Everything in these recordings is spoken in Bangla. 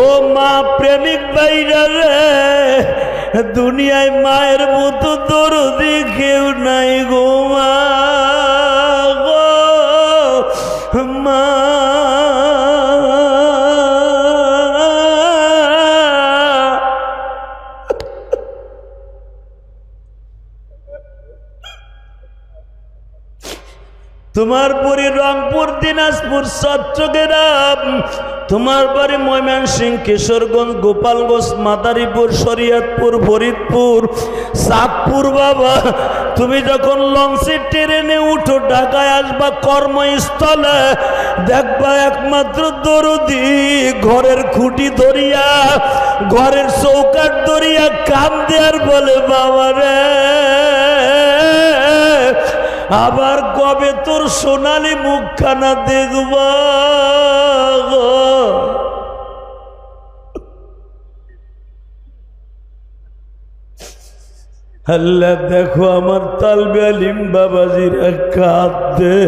ও মা প্রেমিক ভাইরা রে, দুনিয়ায় মায়ের মতো দরদি কেউ নাই গো মা গো মা। তোমার বাড়ি রংপুর, দিনাজপুর, চট্টগ্রাম, তোমার বাড়ি ময়মনসিংহ, কিশোরগঞ্জ, গোপালগঞ্জ, মাদারীপুর, শরীয়তপুর, ফরিদপুর, চাঁদপুর। বাবা তুমি যখন লঞ্চে ট্রেনে উঠো ঢাকায় আসবা কর্মস্থলে, দেখবা একমাত্র দরদি ঘরের খুঁটি ধরিয়া, ঘরের চৌকাঠ ধরিয়া কান্দে আর বলে বাবা রে, আবার কবে তোর সোনালি মুখখানা দেখবা গো। আল্লাহ দেখো আমার তালবে আলিম বাবাজিরা কাঁদে,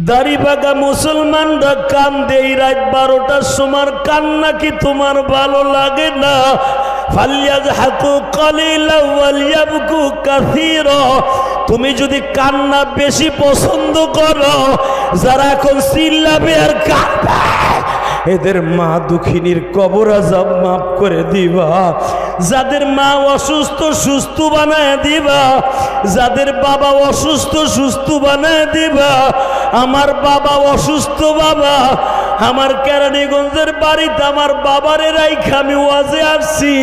দাড়ি বাঁকা মুসলমানরা কান্দে। এই রাত 12টার সময় কান্না কি তোমার ভালো লাগে না? তুমি যদি কান্না বেশি পছন্দ করো, যারা এখন চিল্লাবে আর কাঁদবে, এদের মা দুঃখিনীর কবর আযাব মাফ করে দিবা। যাদের মা অসুস্থ সুস্থ বানায় দিবা, যাদের বাবা অসুস্থ সুস্থ বানায় দিবা। আমার বাবা অসুস্থ, বাবা আমার কেরানীগঞ্জের বাড়িতে আমার বাবারে রাইখা আমি ওয়াজে আসছি।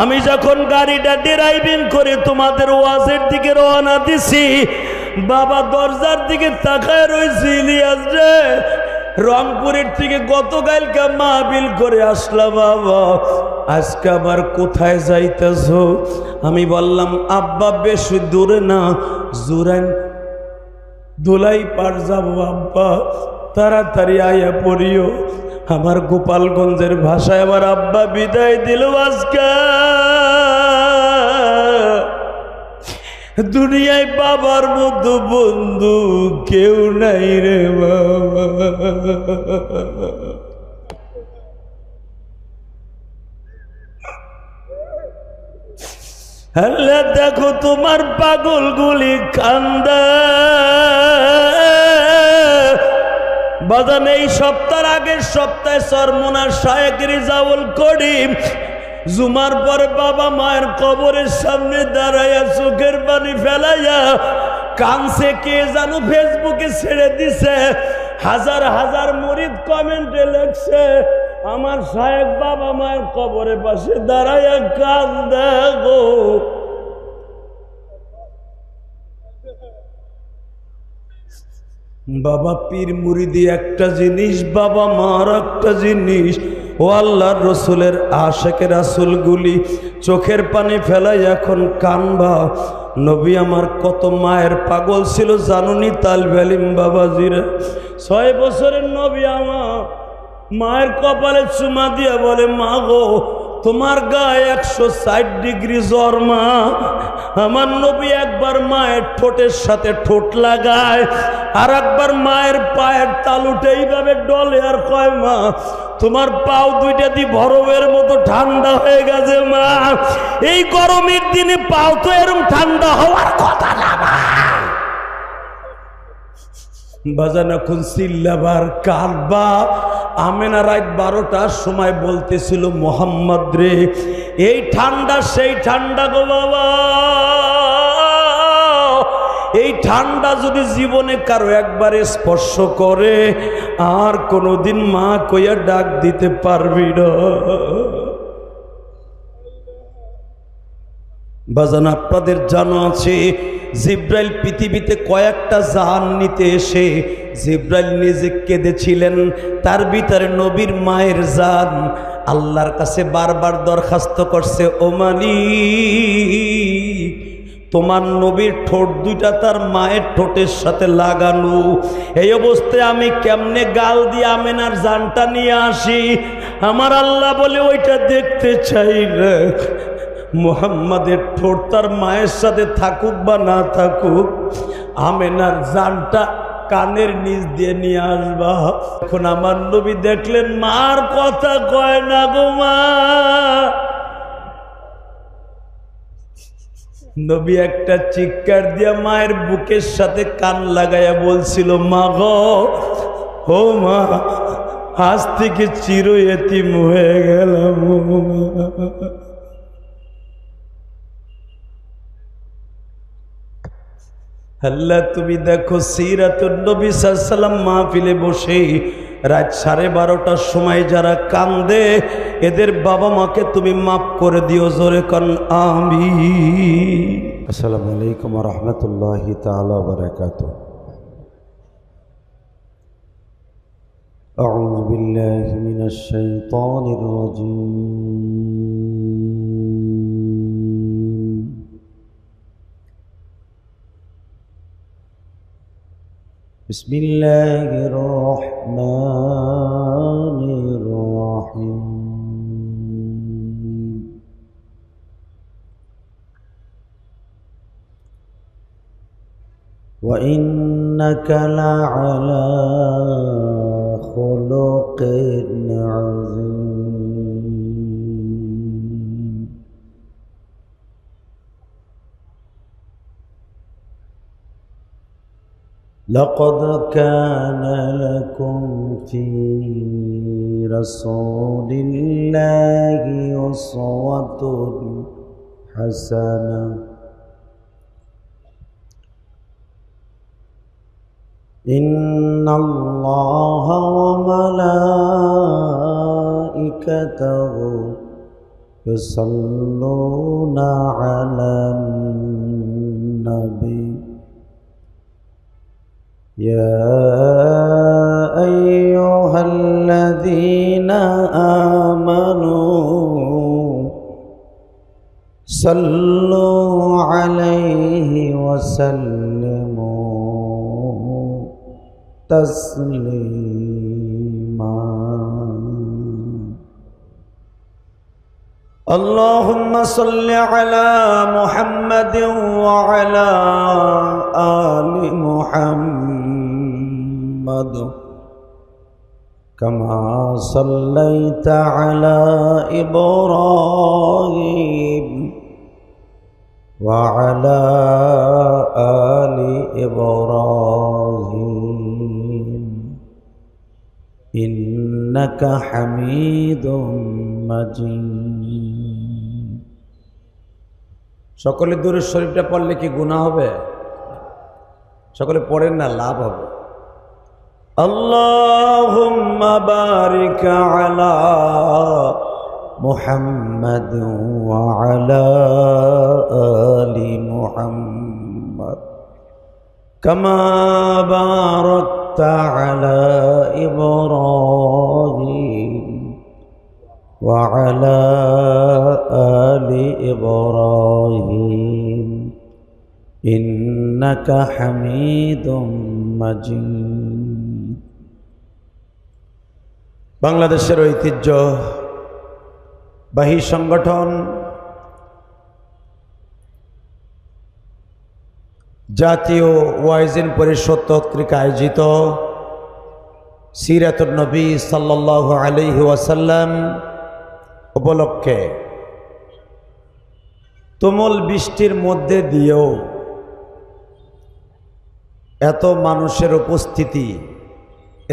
আমি যখন গাড়িটা ড্রাইভিং করে তোমাদের ওয়াজের দিকে রওনা দিছি, বাবা দরজার দিকে তাকায় রয়েছে, ইলিয়াস রে রংপুরের থেকে গতকালকে মাহফিল করে আসলাম, বাবা আজকে আবার কোথায় যাইতেছ? আমি বললাম আব্বা বেশি দূরে না, জুরাইন দোলাই পার যাবো আব্বা, তাড়াতাড়ি আয়া পড়িও। আমার গোপালগঞ্জের ভাষায় আমার আব্বা বিদায় দিল আজকে। দুনিয়ায় বাবার মতো বন্ধু কেউ নাই রে বাবা। আল্লাহ দেখো তোমার পাগলগুলি কান্দা। বাজান এই সপ্তাহের আগের সপ্তাহে সরমনার শায়েখ রিজাউল করিম জুমার পরে বাবা মায়ের কবরের সামনে দাঁড়াইয়া চোখের পানি ফেলাইয়া কানছে। কে জানো ফেসবুকে ছেড়ে দিছে, হাজার হাজার মুরিদ কমেন্টে লেখছে আমার শায়েখ বাবা মায়ের কবরের পাশে দাঁড়াইয়া কান্দে গো। বাবা পীর মুরিদি একটা জিনিস, বাবা মার একটা জিনিস। ও আল্লাহর রসুলের আশেকে রাসূলগুলি চোখের পানি ফেলাই এখন কানবা। নবী আমার কত মায়ের পাগল ছিল জানুনি তালবে আলিম বাবাজিরা। 6 বছরের নবী আমার মায়ের কপালে চুমা দিয়ে বলে মা গো তোমার গায়ে 160 ডিগ্রি জ্বর মা। আমার নবী একবার মায়ের ঠোঁটের সাথে ঠোঁট লাগায়, আর একবার মায়ের পায়ের তালুতে এইভাবে ডলে আর কয় মা তোমার পাও দুইটা দি বরফের মতো ঠান্ডা হয়ে গেছে মা। এই গরমের দিনে পাও তো এরকম ঠান্ডা হওয়ার কথা না মা। বাজান এখন চিল্লাবার কাঁদবা। আমেনা রাত 12টার সময় বলতেছিল মোহাম্মদ রে এই ঠান্ডা সেই ঠান্ডা গো বাবা, এই ঠান্ডা যদি জীবনে কারো একবার স্পর্শ করে আর কোনোদিন মা কইয়া ডাক দিতে পারবি না। বাজান আপনাদের জানা আছে জিব্রাইল পৃথিবীতে কয়েকটা জান নিতে এসে জিব্রাইল নিজে কেঁদেছিলেন। তার ভিতরে নবীর মায়ের জান আল্লাহর কাছে বারবার দরখাস্ত করছে, ও মালিক তোমার নবীর ঠোঁট দুইটা তার মায়ের ঠোঁটের সাথে লাগানো, এই অবস্থায় আমি কেমনে গাল দিয়ে আমেনার জানটা নিয়ে আসি? আমার আল্লাহ বলে ওইটা দেখতে চাই না। মুহাম্মাদের ঠোঁট তার মায়ের সাথে থাকুক বা না থাকুক, আমেনার জানটা কানের নিচ দিয়ে নিয়ে আসবা। এখন আমার নবী দেখলেন মার কথা কয় না গো মা। নবী একটা চিৎকার দিয়া মায়ের বুকের সাথে কান লাগাইয়া বলছিল, মা গো, ও মা, আজ থেকে চির এতিম হয়ে গেলাম। আল্লাহ তুমি দেখো সিরাতুন নবী সাল্লাল্লাহু আলাইহি ওয়াসাল্লাম মাহফিলে বসে রাত 12:30টার সময় যারা কান্দে এদের বাবা মাকে তুমি মাফ করে দিও, জোরে কোন আমিন। আসসালামু আলাইকুম ওয়া রাহমাতুল্লাহি তাআলা ওয়া বারাকাতুহু। আউযু বিল্লাহি মিনাশ শাইতানির রাজীম। বিসমিল্লাহির রহমানির রহিম। ওয়া ইন্নাকা লা'আলা খুলুকিন আযীম। لقد كان لكم في رسول الله أسوة حسنة إن الله وملائكته يصلون على النبي يا أيها الذين آمنوا صلوا عليه وسلموا تسليما اللهم صل على محمد وعلى آل محمد كما صليت على إبراهيم وعلى آل إبراهيم إنك حميد مجيد। সকলে দুরূদ শরীফটা পড়লে কি গুনাহ হবে? সকলে পড়েন না, লাভ হবে। আল্লাহুম্মা বারিক আলা মুহাম্মাদ ওয়া আলা আলি মুহাম্মাদ কামা বারাকতা আলা ইব্রাহিম ওয়া আলা আলি ইব্রাহিম ইন্নাকা হামিদুম মাজিদ। বাংলাদেশের ঐতিহ্যবাহী সংগঠন জাতীয় ওয়াইজিন পরিষদ কর্তৃক আয়োজিত সিরাতুন নবী সাল্লাল্লাহু আলাইহি ওয়াসাল্লাম উপলক্ষে তুমুল বৃষ্টির মধ্যে দিয়েও এত মানুষের উপস্থিতি,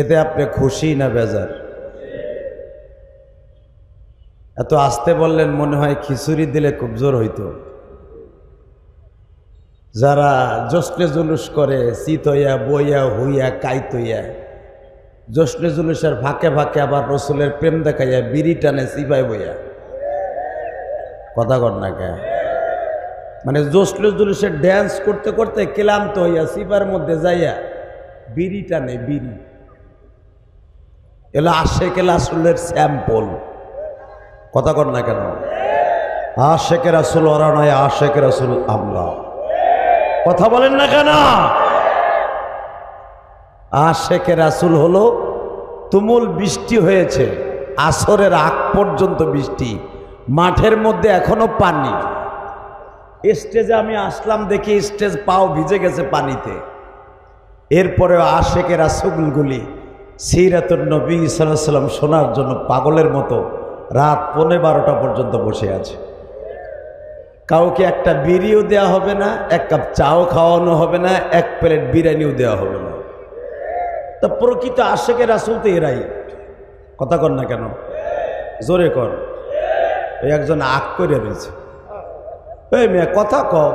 এতে আপনি খুশি না বেজার? এত আসতে বললেন মনে হয় খিচুড়ি দিলে খুব জোর হইতো। যারা জশ্নে জুলুস করে চিত হইয়া বইয়া হইয়া কাইত হইয়া, জশ্নে জুলুসের ফাঁকে ফাঁকে আবার রসুলের প্রেম দেখাইয়া বিড়ি টানে চিপাই বইয়া, কথা কর না কে, মানে জশ্নে জুলুসের ড্যান্স করতে করতে ক্লান্ত হইয়া চিপার মধ্যে যাইয়া বিড়ি টানে, বিড়ি এলো আশেকে রাসূলের স্যাম্পল, কথা কর না কেন? আশেকে রাসূল ওরা নয়, আশেকে রাসূল আমরা। কথা বলেন না কেন? আশেকে রাসূল হলো তুমুল বৃষ্টি হয়েছে, আসরের আগ পর্যন্ত বৃষ্টি, মাঠের মধ্যে এখনো পানি, স্টেজে আমি আসলাম, দেখি স্টেজ পাও ভিজে গেছে পানিতে। এরপরেও আশেকে রাসূলগুলি সিরাতুন নবী সাল্লাল্লাহু আলাইহি ওয়াসাল্লাম শোনার জন্য পাগলের মতো রাত 11:30 পর্যন্ত বসে আছে। কাউকে একটা বিড়িও দেওয়া হবে না, এক কাপ চাও খাওয়ানো হবে না, এক প্লেট বিরিয়ানিও দেওয়া হবে না। তা প্রকৃত আশেকে রাসূল তো এরাই। কথা কর না কেন, জোরে কর। ওই একজন আগ করে রয়েছে, এই মেয়ে কথা কও,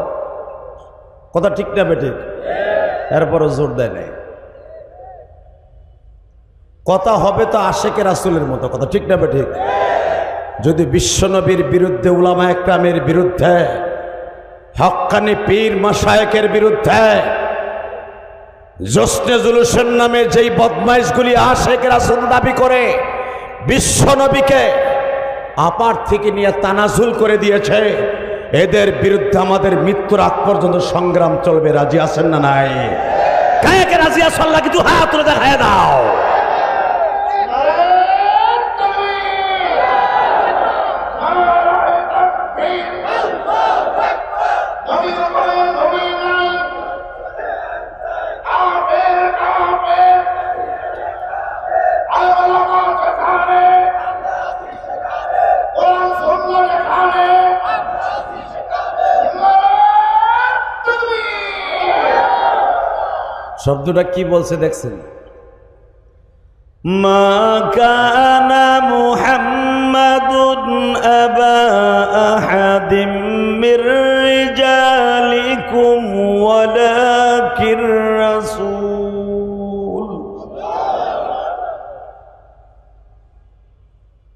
কথা ঠিক না বেঠিক? এরপরও জোর দেয় নাই। কথা হবে তো আশেকে রাসূলের মতো, কথা ঠিক না বেঠিক? যদি বিশ্বনবীর বিরুদ্ধে, উলামা একরামের বিরুদ্ধে, হক্কানি পীর মাশায়েখের বিরুদ্ধে, জোসনে জুলুসের নামে যেই বদমাইশগুলি আশেকে রাসূল দাবি করে বিশ্বনবীকে আপার থেকে নিয়ে তানাজুল করে দিয়েছে, এদের বিরুদ্ধে আমাদের মৃত্যুর আগ পর্যন্ত সংগ্রাম চলবে। রাজি আছেন না নাই? কাকে রাজি আছো? আল্লাহ কি দুই হাত তুলে দেখায় দাও। শব্দটা কি বলছে দেখছেন? মা কানা মুহাম্মাদুন আবা আহাদিম মির রিজালিকুম ওয়ালাকির রাসূল।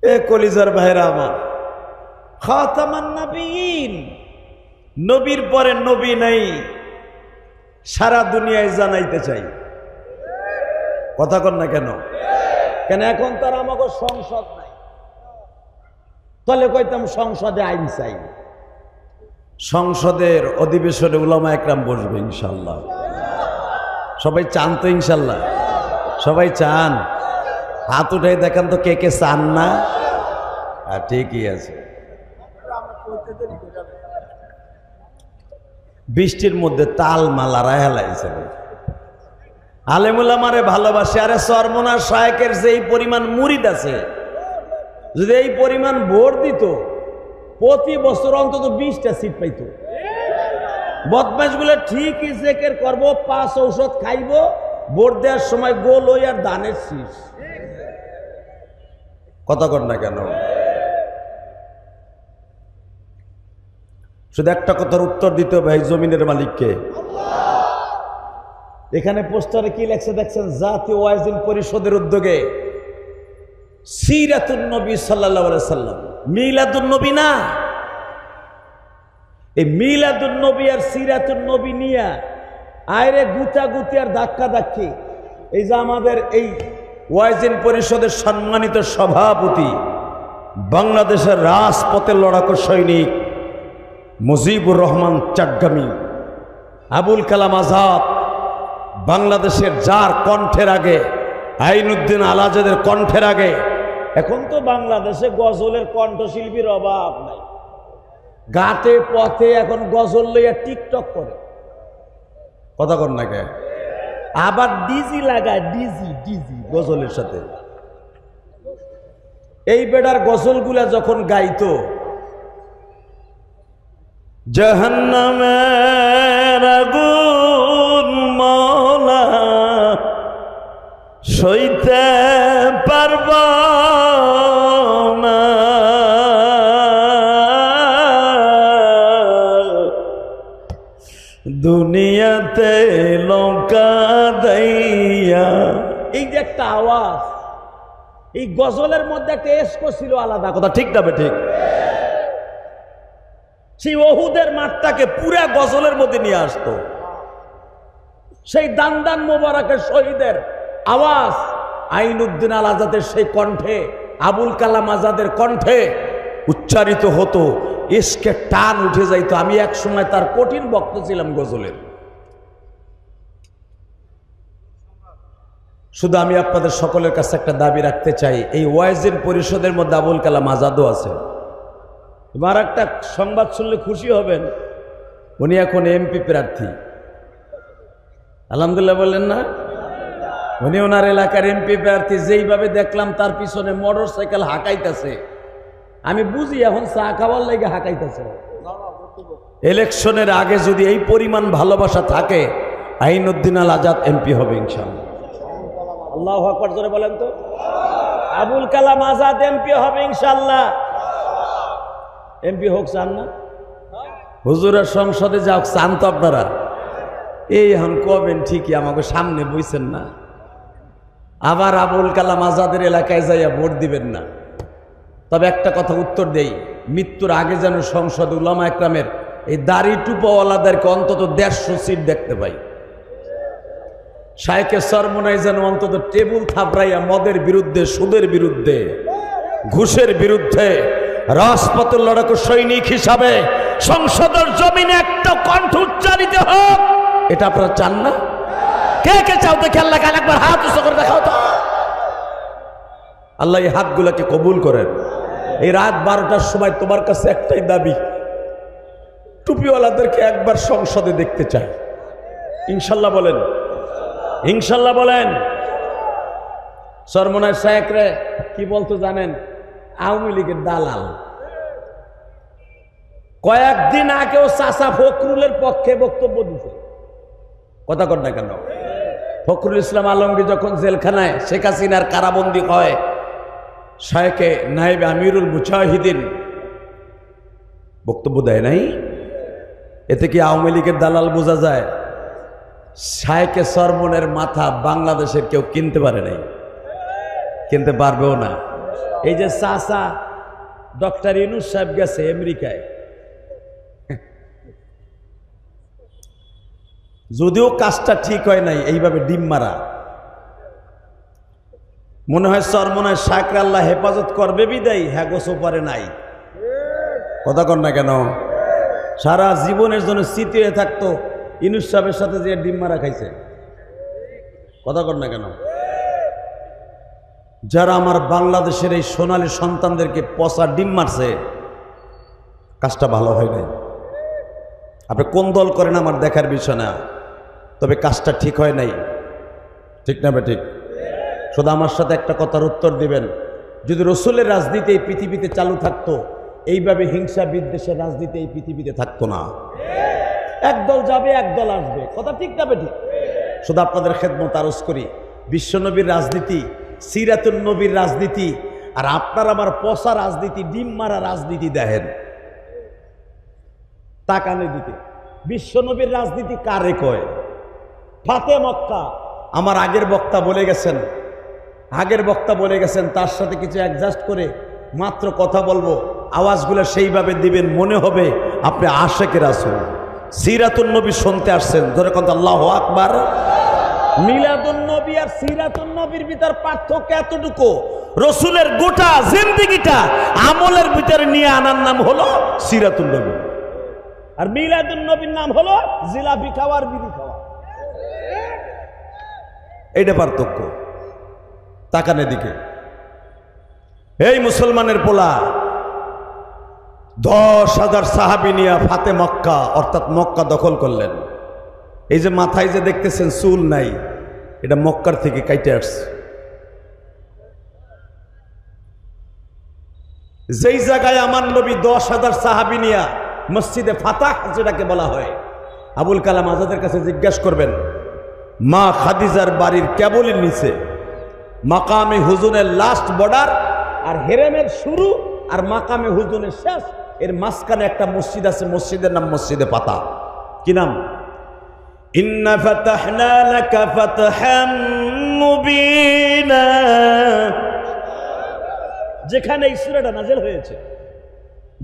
এ কলিজার ভাইরা আমার, খাতামান নবীন, নবীর পরে নবী নাই, সারা দুনিয়ায় জানাইতে চাই। কথা কর না কেন? কেন এখন তার আমাকে সংসদ নাই, তাহলে কইতাম সংসদে আইন চাই। সংসদের অধিবেশনে উলামা একরাম বসবে ইনশাল্লাহ। সবাই চান তো ইনশাল্লাহ? সবাই চান? হাত উঠাই দেখান তো কে কে চান না। ঠিকই আছে। বৃষ্টির মধ্যে তাল মালা রায়হালাইছে। আলেমুলামারে ভালোবাসে। আরে সরমনার শায়েকের যে এই পরিমাণ মুরিদ আছে, যদি এই পরিমাণ ভোট দিত, প্রতি বছর অন্তত 20টা সিট পাইত। বদমাইশগুলো ঠিকই জেকের করব, 5 ঔষধ খাইব, ভোট দেওয়ার সময় গোল হই আর দানের শীষ। কথা কর না কেন? শুধু একটা কথার উত্তর দিতে হবে, এই জমিনের মালিককে। এখানে পোস্টারে কি লেখছে দেখছেন? জাতীয় ওয়াইজিন পরিষদের উদ্যোগে সিরাতুন নবী সাল্লাল্লাহু আলাইহি সাল্লাম, মিলাদুন নবী না, এই মিলাদুন নবী আর সিরাতুন নবী নিয়া আইরে গুতাগুতি আর ধাক্কা ধাক্কি। এই যে আমাদের এই ওয়াইজিন পরিষদের সম্মানিত সভাপতি, বাংলাদেশের রাজপথের লড়াকু সৈনিক মুজিবুর রহমান চাটগামী, আবুল কালাম আজাদ, বাংলাদেশের যার কণ্ঠের আগে, আইনুদ্দিন আল আজাদের কণ্ঠের আগে, এখন তো বাংলাদেশে গজলের কণ্ঠশিল্পীর অভাব নাই। ঘাটে পথে এখন গজল লইয়া টিকটক করে। কথা কর না কে? আবার ডিজি লাগায়, ডিজি ডিজি গজলের সাথে। এই বেটার গজলগুলা যখন গাইতো, জাহান্নামের আগুন মওলা সইতে পারব না, দুনিয়াতে লঙ্কা দাইয়া। এই যে একটা আওয়াজ, এই গজলের মধ্যে একটা এসকো ছিল আলাদা। কথা ঠিক না ঠিক? সেই ওহুদের মাঠটাকে পুরা গজলের মধ্যে নিয়ে আসতো। সেই দান মোবারকের শহীদের আওয়াজ আইনুদ্দিন আল আজাদের সেই কণ্ঠে, আবুল কালাম আজাদের কণ্ঠে উচ্চারিত হতো, ইশকে টান উঠে যাইতো। আমি এক সময় তার কঠিন ভক্ত ছিলাম গজলের। শুধু আমি আপনাদের সকলের কাছে একটা দাবি রাখতে চাই, এই ওয়াইজিন পরিষদের মধ্যে আবুল কালাম আজাদও আছে। এবার একটা সংবাদ শুনলে খুশি হবেন, উনি এখন এমপি প্রার্থী। আলহামদুলিল্লাহ বললেন না? উনি ওনার এলাকার এমপি প্রার্থী। যেইভাবে দেখলাম তার পিছনে মোটর সাইকেল হাঁকাইতেছে, আমি বুঝি এখন চা খাওয়ার লাগে হাঁকাইতেছে। ইলেকশনের আগে যদি এই পরিমাণ ভালোবাসা থাকে, আইনউদ্দিন আল আজাদ এমপি হবে ইনশাআল্লাহ। আল্লাহু আকবার জোরে বলেন তো। আবুল কালাম আজাদ এমপি হবে ইনশাআল্লাহ। এমপি হোক চান না? হুজুরের সংসদে যাও চান তো আপনারা? এই এখন কবেন ঠিকই, আমাকে সামনে বইছেন না, আবার আবুল কালাম আজাদের এলাকায় যাইয়া ভোট দিবেন না। তবে একটা কথা উত্তর দেই, মৃত্যুর আগে যেন সংসদ উলামা একরামের এই দাড়ি টুপোওয়ালাদেরকে অন্তত 150 সিট দেখতে পাই। শায়েখে সরমনাই যেন অন্তত টেবুল থাপড়াইয়া মদের বিরুদ্ধে, সুদের বিরুদ্ধে, ঘুষের বিরুদ্ধে রাজপথের লড়াকু সৈনিক হিসাবে সংসদের জমিনে একটা কণ্ঠ উচ্চারিত হোক। এটা আপনারা চান না? কে কে চাও দেখে আল্লাহ কাল একবার হাত উঁচু করে দেখাও তো। আল্লাহ এই হাতগুলোকে কবুল করেন। এই রাত 12টার সময় তোমার কাছে একটাই দাবি, টুপিওয়ালাদেরকে একবার সংসদে দেখতে চাই। ইনশাল্লাহ বলেন, ইনশাল্লাহ বলেন। সরমনার শায়েখরে কি বলতো জানেন? আওয়ামী লীগের দালাল। কয়েকদিন আগেও চাচা ফখরুলের পক্ষে বক্তব্য দিছে। কথা কর না কেন? ফখরুল ইসলাম আলমগীর যখন জেলখানায় শেখ হাসিনার কারাবন্দী হয়, শায়েখে নায়েব আমিরুল মুজাহিদিন বক্তব্য দেয় নাই? এতে কি আওয়ামী লীগের দালাল বোঝা যায়? শায়েখে সরমনের মাথা বাংলাদেশের কেউ কিনতে পারে নাই, কিনতে পারবেও না। এই যে চাচা ডক্টর ইউনূস সাহেব গেছে আমেরিকায়, যদিও কাজটা ঠিক হয় নাই, এইভাবে ডিম মারা, মনে হয় সরমনায় শায়েখরে আল্লাহ হেফাজত করবে বিদায় হ্যাঁ গোসো পারে নাই। কথা কর না কেন? সারা জীবনের জন্য স্মৃতি হয়ে থাকতো ইউনূস সাহেবের সাথে যে ডিম মারা খাইছে। কথা কর না কেন? যারা আমার বাংলাদেশের এই সোনালী সন্তানদেরকে পচা ডিম মারছে, কাজটা ভালো হয় নাই। আপনি কোন দল করেন আমার দেখার বিষয় না, তবে কাজটা ঠিক হয় নাই। ঠিক না? ঠিক। শুধু আমার সাথে একটা কথার উত্তর দিবেন, যদি রসুলের রাজনীতি এই পৃথিবীতে চালু থাকতো, এইভাবে হিংসা বিদ্বেষের রাজনীতি এই পৃথিবীতে থাকতো না। একদল যাবে, একদল আসবে। কথা ঠিক না? ঠিক। শুধু আপনাদের খেদমত আরজ করি, বিশ্বনবীর রাজনীতি, সিরাতুন নবীর রাজনীতি, আর আপনার আমার পচা রাজনীতি, ডিম মারা রাজনীতি দেখেন। তাকানে দিতে বিশ্বনবীর রাজনীতি কারে কয়? ফাতে মক্কা। আমার আগের বক্তা বলে গেছেন, তার সাথে কিছু অ্যাডজাস্ট করে মাত্র কথা বলবো, আওয়াজগুলো সেইভাবে দিবেন, মনে হবে আপনি আশেকের রাসূল সিরাতুন নবী শুনতে আসছেন। ধরে কথা আল্লাহু আকবার। মিলাদুন নবী আর সিরাতুন নবীর ভিতর পার্থক্য এতটুকু, রসুলের গোটা জিন্দেগিটা আমলের ভিতরে নিয়ে আনার নাম হলো সিরাতুন নবী, আর মিলাদুন নবীর নাম হলো জিলাপি খাওয়ার, বিড়ি খাওয়া। এইটা পার্থক্য। তাকানে দিকে এই মুসলমানের পোলা 10,000 সাহাবী নিয়ে ফাতে মক্কা অর্থাৎ মক্কা দখল করলেন। এই যে মাথায় যে দেখতেছেন চুল নাই, এটা মক্কার থেকে কাইটে আসছে। যেই জায়গায় আমার নবী 10,000 সাহাবী নিয়ে মসজিদে ফাতাহ যেটাকে বলা হয়, আবুল কালাম আজাদের কাছে জিজ্ঞাসা করবেন, মা খাদিজার বাড়ির কেবলের নিচে মাকামে হুজুনের লাস্ট বর্ডার, আর হেরেমের শুরু আর মাকামে হুজুনের শেষ, এর মাঝখানে একটা মসজিদ আছে, মসজিদের নাম মসজিদে ফাতাহ। কি নাম? ইন্না ফাতাহনা লাকা ফাতহাম মুবিনা। যেখানে এই সূরাটা নাযিল হয়েছে,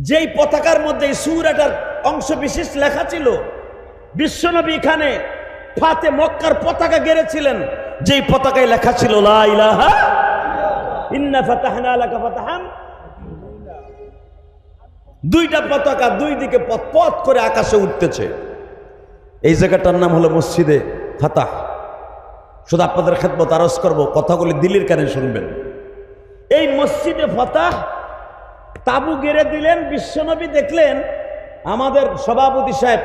যেই পতাকার মধ্যে এই সূরাটার অংশ বিশেষ লেখা ছিল, বিশ্বনবী এখানে ফাতে মক্কার পতাকা গেড়েছিলেন, যেই পতাকায় লেখা ছিল লা ইলাহা ইন্না ফাতাহনা লাকা ফাতহাম। দুইটা পতাকা দুই দিকে পথ করে আকাশে উঠতেছে। এই জায়গাটার নাম হলো মসজিদে ফাতাহ। শুধু আপনাদের খেদমত আরজ করব, কথাগুলি দিলের কানে শুনবেন। এই মসজিদে ফাতাহ তাবু গেড়ে দিলেন বিশ্বনবী। দেখলেন আমাদের সভাপতি সাহেব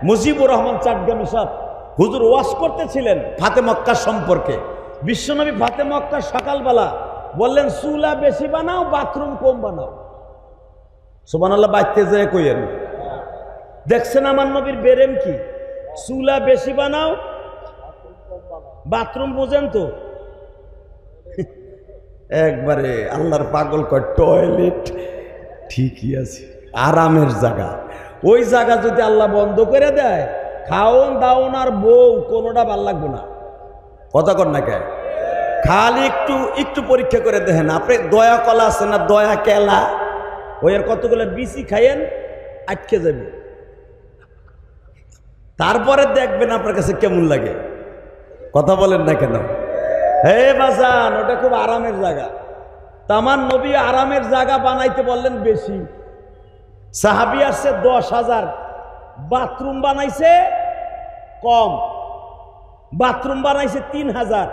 মুজিবুর রহমান চাটগামী সাহেব হুজুর ওয়াজ করতেছিলেন ফাতে মক্কা সম্পর্কে। বিশ্বনবী ফাতে মক্কা সকালবেলা বললেন চুলা বেশি বানাও, বাথরুম কম বানাও। সুবহানাল্লাহ, বাইতে যায় কইেন। দেখছেন আমার নবীর বেরেম কি? চুলা বেশি বানাও, বাথরুম বোঝেন তো? একবারে আল্লাহর পাগল কয় টয়লেট ঠিকই আছে, আরামের জায়গা। ওই জায়গা যদি আল্লাহ বন্ধ করে দেয়, খাওন দাওন আর বউ কোনোটা ভাল লাগবে না। কথা কর না কে? খালি একটু একটু পরীক্ষা করে দেখেন, আপনি দয়া কলা আছে না, দয়া কেলা, ওই আর কতগুলো বিচি খাইয়েন, আটকে যাবে। তারপরে দেখবেন আপনার কাছে কেমন লাগে। কথা বলেন না কেন? হে বাজান, ওটা খুব আরামের জায়গা। তামান নবী আরামের জায়গা বানাইতে বললেন বেশি। সাহাবী আসছে 10,000, বাথরুম বানাইছে কম, বাথরুম বানাইছে 3,000,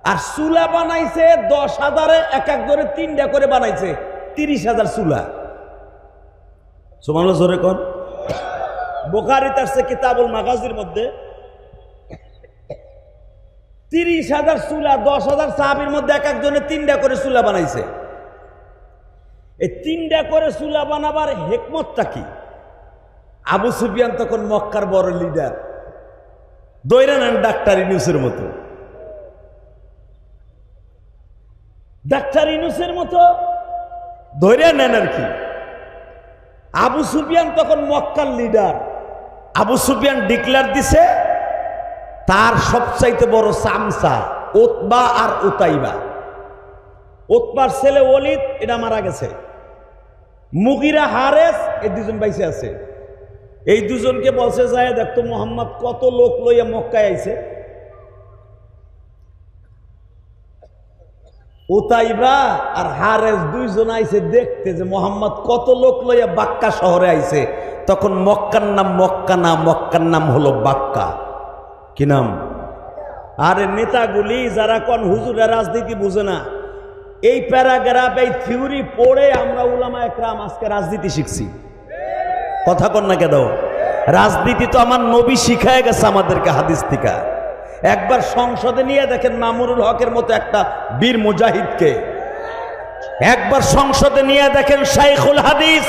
আর চুলা বানাইছে 10,000-এ এক এক ধরে 3টা করে বানাইছে, 30,000 চুলা। সুবহানাল্লাহ, জোরে কোন। বুখারীতে আসছে কিতাবুল মাগাজির মধ্যে 30,000 চুলা, 10,000 সাহাবীর মধ্যে এক একজনে 3টা করে চুলা বানাইছে। এই 3টা করে চুলা বানাবার হিকমতটা কি? আবু সুফিয়ান তখন মক্কার বড় লিডার, দৈরা নেন ডাক্তার ইউনূসের মতো। ডাক্তার ইউনূসের মতো ধৈর্য নেন আর কি। আবু সুফিয়ান তখন মক্কার লিডার। আবু সুফিয়ান ডিক্লার দিছে তার সবচাইতে বড় চামচা উতবা আর উতাইবা। উতবার ছেলে ওলিদ, এটা মারা গেছে। মুগিরা, হারেস, এই দুজন বাইসে আছে। এই দুজনকে বলছে যায় দেখতো মোহাম্মদ কত লোক লইয়া মক্কায় আইছে। উতাইবা আর হারেস দুইজন আইছে দেখতে যে মোহাম্মদ কত লোক লইয়া বাক্কা শহরে আইছে। তখন মক্কার নাম মক্কা না, মক্কার নাম হলো বাক্কা। কি নাম? আরে নেতাগুলি যারা কোন হুজুরের রাজনীতি বুঝে না, এই প্যারাগ্রাফ, এই থিওরি পড়ে আমরা উলামা একরাম আজকে রাজনীতি শিখছি। কথা কন না কেন? রাজনীতি তো আমার নবী শিখায় গেছে আমাদেরকে হাদিস থেকে। একবার সংসদে নিয়ে দেখেন মামুনুল হকের মতো একটা বীর মুজাহিদকে, একবার সংসদে নিয়ে দেখেন শাইখুল হাদিস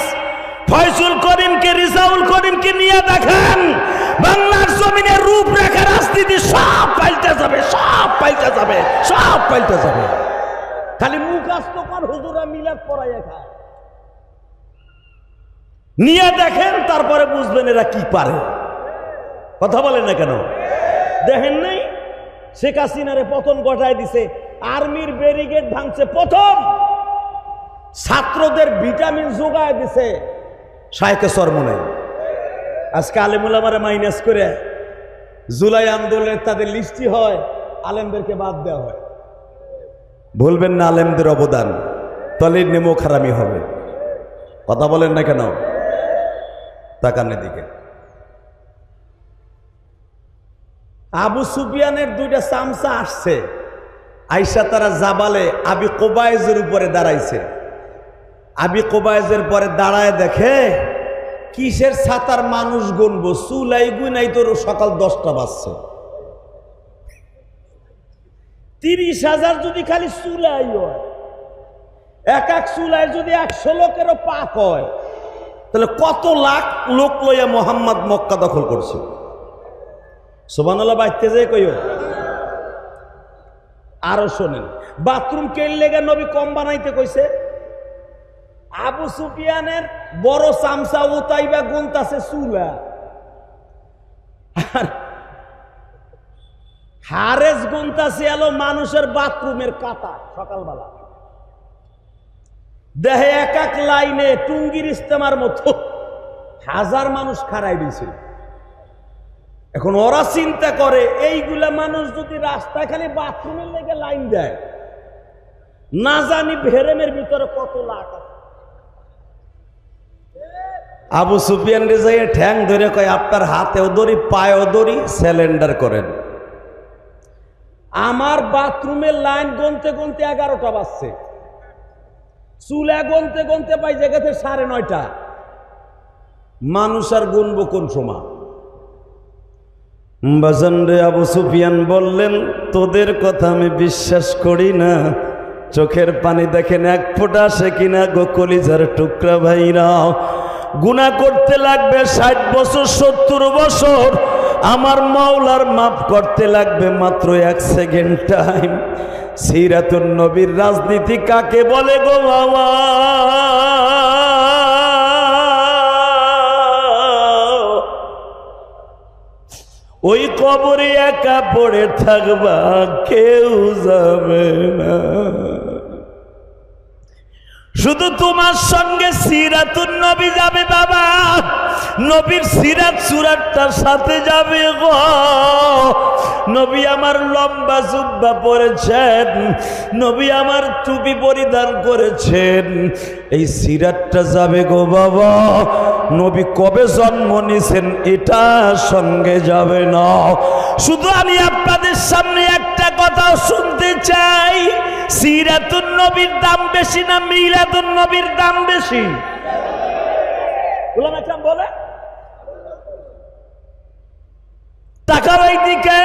ফয়জুল করিমকে, রিজাউল করিমকে নিয়ে দেখেন, বাংলার জমিনের রূপরেখা রাজনীতি সব পাল্টে যাবে, সব পাল্টে যাবে, সব পাল্টে যাবে। খালি মুখাস্ত কর হুজুরা মিলাদ পড়াইয়া খায়। নিয়ে দেখেন, তারপরে বুঝবেন এরা কি পারে। কথা বলেন না কেন? দেখেন নাই শেখ হাসিনারে পতন ঘটায় দিছে, আর্মির ব্যারিকেড ভাঙছে প্রথম, ছাত্রদের ভিটামিন যোগায় দিছে শায়েখে চরমনাই। আজকে আলেম উলামারে মাইনাস করে জুলাই আন্দোলনের তাদের লিস্টি হয়, আলেমদেরকে বাদ দেওয়া হয়। ভুলবেন না আলেমদের অবদান, তলির নেমো খারামি হবে। কথা বলেন না কেন? তাকানের দিকে। আবু সুফিয়ানের 2টা চামচা আসছে, আইসা তারা জাবালে আবি কোবায়েজের উপরে দাঁড়াইছে। আবি কোবায়েজের পরে দাঁড়ায় দেখে কিসের ছাতার মানুষ গুনবো, চুলাই গুনাই তোর সকাল 10টা বাজছে। 30,000 যদি খালি চুলাই হয়, এক এক চুলায় যদি 100 লোকেরও পাক হয়, তাহলে কত লাখ লোক লইয়া মোহাম্মদ মক্কা দখল করছে। সুবহানাল্লাহ, বাইতে যায় কইও। আরো শোনেন, বাথরুম কেন লেগে নবী কম বানাইতে কইছে? আবু সুফিয়ানের বড় চামচা উতাইবা গুনতাছে চুলা, আর হারেস গুনতাছে এলো মানুষের বাথরুমের কাতা। সকালবেলা দেহে এক এক লাইনে টুঙ্গির ইস্তেমার মতো 1000 মানুষ খাড়াই দিয়েছে। এখন ওরা চিন্তা করে এইগুলা মানুষ যদি রাস্তায় খালি বাথরুমের লেগে লাইন দেয়, না জানি ভেরেমের ভিতরে কত লাখ আছে। আবু সুফিয়ান রে যাই ঠ্যাং ধরে কয় আপনার হাতেও দড়ি পায়েও দড়ি, সিলিন্ডার করেন। আমার বাথরুমের লাইন গুনতে গুনতে 11টা বাজছে, চুলা গুনতে গুনতে পাই জায়গাতে 9:30। মানুষ আর গুনবো কোন সময়? বাজান রে, আবু সুফিয়ান বললেন, তোদের কথা আমি বিশ্বাস করি না। চোখের পানি দেখেন এক ফোঁটা আসে কিনা গো কলিজার টুকরা ভাইরা। গুনাহ করতে লাগবে 60 বছর 70 বছর, আমার মাওলার মাফ করতে লাগবে মাত্র 1 সেকেন্ড টাইম। সিরাতুন নবীর রাজনীতি কাকে বলে গো বাবা? ওই কবরে একা পড়ে থাকবা, কেউ যাবে না। শুধু তোমার সঙ্গে সিরাতুন নবী যাবে বাবা, নবীর সিরাত সুরাতটার সাথে যাবে গো। নবী আমার লম্বা জুব্বা পরেছেন, নবী আমার টুপি পরিধান করেছেন, এই সিরাতটা যাবে গো বাবা। নবী কবে জন্ম নিয়েছেন এটা সঙ্গে যাবে না। শুধু আমি আপনাদের সামনে একটা কথা শুনতে চাই, সিরাতুন নবীর দাম বেশি না মিলাদুন নবীর দাম বেশি? উলামা কেরাম বলে টাকার ওই দিকে।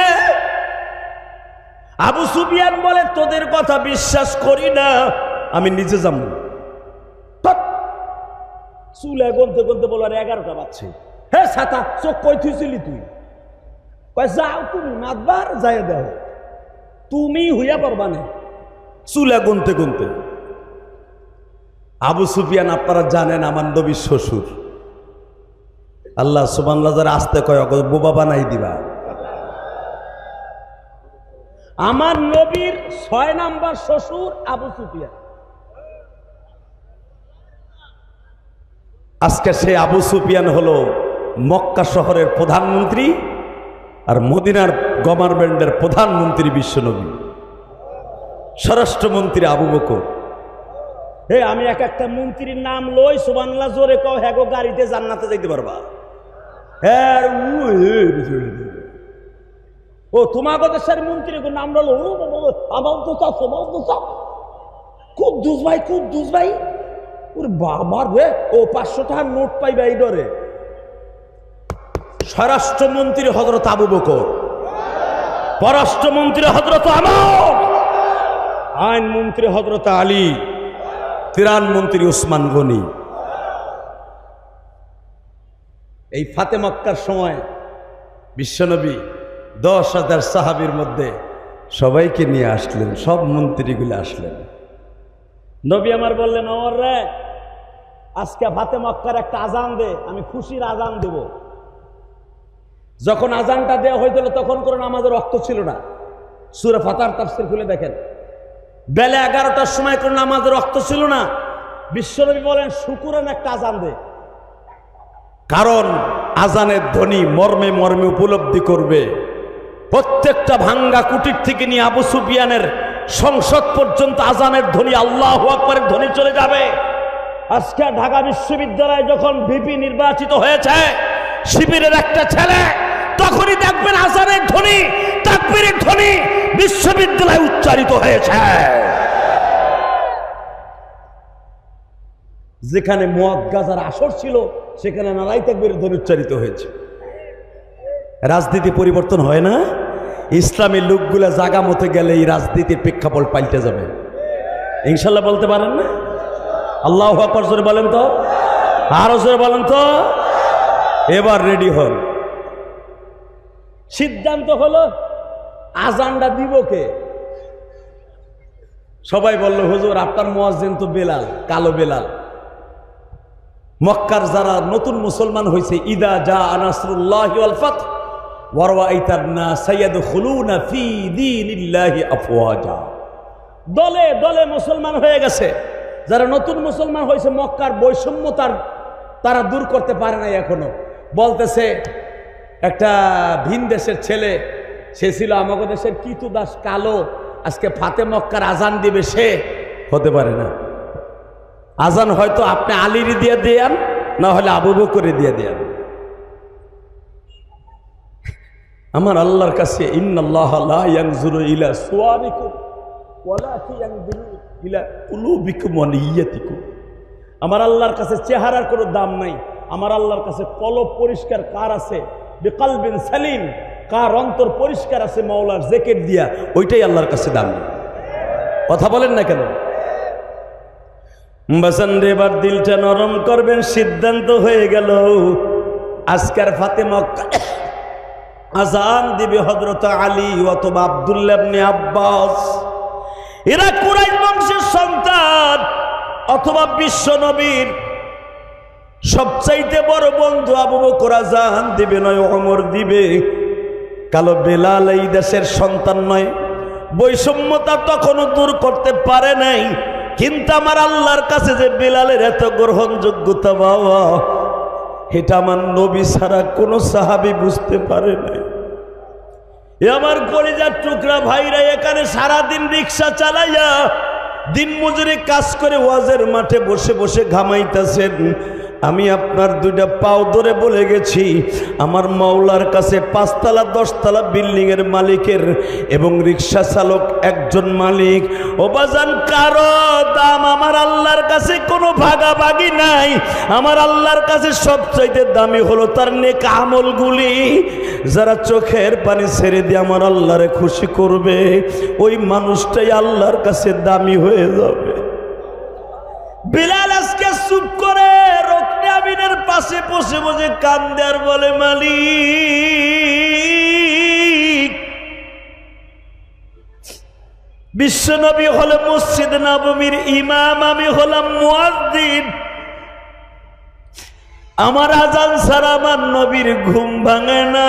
আবু সুফিয়ান বলে, তোদের কথা বিশ্বাস করি না, আমি নিজে যাবো। চুলে গলতে গলতে বলার 11টা বাজছে। হে ছাতা, চোখ কই থুইছিলি তুই? কয় যাও তুমি মাতবার যাই দাও, তুমি হইয়া পারবা না। চুলে গুনতে গুনতে। আবু সুফিয়ান আপনারা জানেন আমার নবীর শ্বশুর। আল্লাহ সুবহানাল্লাহ যারা আসতে কয় বোবা বানাই দিবা। আমার নবীর 6 নাম্বার শ্বশুর আবু সুফিয়ান। আজকে সে আবু সুফিয়ান হলো মক্কা শহরের প্রধানমন্ত্রী আর মদিনার গভর্নমেন্টের প্রধানমন্ত্রী বিশ্বনবী, স্বরাষ্ট্রমন্ত্রী আবু বকর। হে, আমি এক একটা মন্ত্রীর নাম লই, সুবহানাল্লাহ জোরে কও, হ্যাঁ গো গাড়িতে জান্নাতে যাইতে পারবা। হ্যাঁ, ও তোমাকে দেশের মন্ত্রী নাম বলো, আমার তো কুদ্দুস ভাই, কুদ্দুস ভাই। ওর বাবার রে, ও 500 টাকার নোট পাইবা এই ডরে। স্বরাষ্ট্রমন্ত্রী হযরত আবু বকর, পররাষ্ট্রমন্ত্রী হযরত ওমর, আইনমন্ত্রী হযরত আলী, ত্রাণমন্ত্রী উসমান গনি। এই ফাতে মক্কার সময় বিশ্বনবী 10,000 সাহাবীর মধ্যে সবাইকে নিয়ে আসলেন, সব মন্ত্রীগুলো আসলেন। নবী আমার বললেন, ওমর রে, আজকে ফাতে মক্কার একটা আজান দে, আমি খুশির আজান দেব। যখন আজানটা দেওয়া হয়েছিল তখন কোনো নামাজের রক্ত ছিল না। সূরা ফাতার তাফসীর খুলে দেখেন, বেলা 11টার সময় কোনো নামাজের রক্ত ছিল না। বিশ্বনবী বলেন, শুকুরান একটা আজান দে। কারণ আজানের ধ্বনি মর্মে মর্মে উপলব্ধি করবে। প্রত্যেকটা ভাঙ্গা কুটির থেকে নিয়ে আবু সুফিয়ানের সংসদ পর্যন্ত আজানের ধ্বনি, আল্লাহু আকবারের ধ্বনি চলে যাবে। আজকে ঢাকা বিশ্ববিদ্যালয়ে যখন ভিপি নির্বাচিত হয়েছে শিবিরের একটা ছেলে, তখনই দেখবেন আজানের ধ্বনি, তাকবীরের ধ্বনি বিশ্ববিদ্যালয়ে উচ্চারিত হয়েছে। যেখানে মদ গাজার আসর ছিল সেখানে নারাই তাকবীরের ধ্বনি উচ্চারিত হয়েছে। রাজনীতি পরিবর্তন হয় না? ইসলামী লোকগুলা জাগা মতে গেলে এই রাজনীতির প্রেক্ষাপট পাল্টে যাবে ইনশাল্লাহ। বলতে পারেন না? আল্লাহু আকবার জোরে বলেন তো, আরো জোরে বলেন তো। এবার রেডি হন। সিদ্ধান্ত হলো আজানটা দিব কে? সবাই বলল, হুজুর আপনার মুয়াজ্জিন তো বেলাল, কালো বেলাল। মক্কার যারা নতুন মুসলমান হয়েছে, ইদা জা নাসরুল্লাহি ওয়াল ফাত ওয়া রাআইতান নাস ইয়াদখুলুনা ফি দীনিল্লাহি আফওয়াজা। দলে দলে মুসলমান হয়ে গেছে। যারা নতুন মুসলমান হয়েছে, মক্কার বৈষম্য তারা দূর করতে পারে নাই এখনো। বলতেছে, একটা ভিন দেশের ছেলে, সে ছিল আমাদের দেশের কিতু দাস, কালো, আজকে ফাতে মক্কার আজান দিবে, সে হতে পারে না। আজান হয়তো আপনি আলীর দিয়ে দেন, না হলে আবু বকরে দিয়ে দেন। আমার আল্লাহর কাছে ইন্নাল্লাহা লা ইয়ানজুরু ইলা সুওয়ারিকুম ওয়ালাকিন ইয়ানজুরু ইলা কুলুবিকুম ওয়া নিয়্যাতিকুম। আমার আল্লাহর কাছে চেহারার কোনো দাম নাই। আমার আল্লাহর কাছে কলব পরিষ্কার কার আছে, বিকলবিন সালিম, কার অন্তর পরিষ্কার আছে মাওলার জিকির দিয়া, ওইটাই আল্লাহর কাছে দামি। কথা বলেন না কেন? বাসান রে, এবার দিলটা নরম করবেন। সিদ্ধান্ত হয়ে গেল আজকের ফাতেমা আজান দিবে হযরত আলী অথবা আব্দুল্লাহ ইবনে আব্বাস। এরা কুরাইশ বংশের সন্তান, অথবা বিশ্ব নবীর সবচাইতে বড় বন্ধু আবু বকর আজান দিবে নয় ওমর দিবে। কালো বেলাল এই দেশের সন্তান নয়। বৈষম্যতা তখনও দূর করতে পারে নাই, কিন্তু আমার আল্লাহর কাছে যে বেলালের এত গ্রহণযোগ্যতা বাবা, এটা আমার নবী ছাড়া কোনো সাহাবী বুঝতে পারে নাই। এ আমার কলিজার টুকরা ভাইরা, এখানে সারাদিন রিক্সা চালাইয়া দিন মজুরি কাজ করে ওয়াজের মাঠে বসে বসে ঘামাইতেছেন। আমি আপনার দুইটা পাও ধরে বলে গেছি, আমার মাওলার কাছে 5 তলা 10 তলা বিল্ডিং এর মালিকের এবং রিক্সা চালক একজন মালিক। ও বাজান, কারো দাম আমার আল্লাহর কাছে কোনো ভাগাভাগি নাই। আমার আল্লাহর কাছে সবচাইতে দামি হলো তার নেক আমলগুলি। যারা চোখের পানি ছেড়ে দিয়ে আমার আল্লাহরে খুশি করবে, ওই মানুষটাই আল্লাহর কাছে দামি হয়ে যাবে। বিলাল আজকে চুপ করে রুকনে আমিনের পাশে বসে বসে কান্দে আর বলে, মালিক, বিশ্বনবী হলে মসজিদ নববীর ইমাম, আমি হলাম মুয়াজ্জিন। আমার আজান ছাড়া আমার নবীর ঘুম ভাঙে না।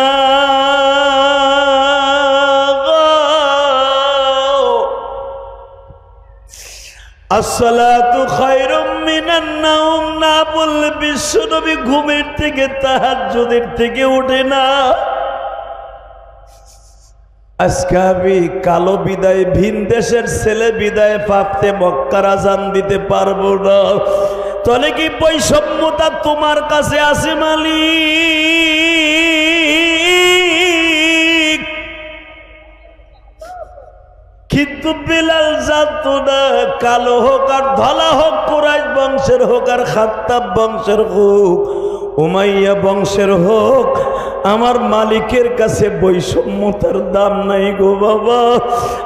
আসসালাতু খায়রুম মিনান নাওম না বললে বিশ্বনবী ঘুমের থেকে তাহাজ্জুদের থেকে ওঠে না। আজকে আমি কালো বিদায়, ভিন দেশের ছেলে বিদায় পাপতে মক্কার আজান দিতে পারবো না। তাহলে কি বৈষম্যতা তোমার কাছে আছে মালিক? কিন্তু বিলাল জানতো না, কালো হোক আর ধলা হোক, কুরাইশ বংশের হোক আর খাত্তাব বংশের হোক, উমাইয়া বংশের হোক, আমার মালিকের কাছে বৈষম্যতার দাম নাই গো বাবা।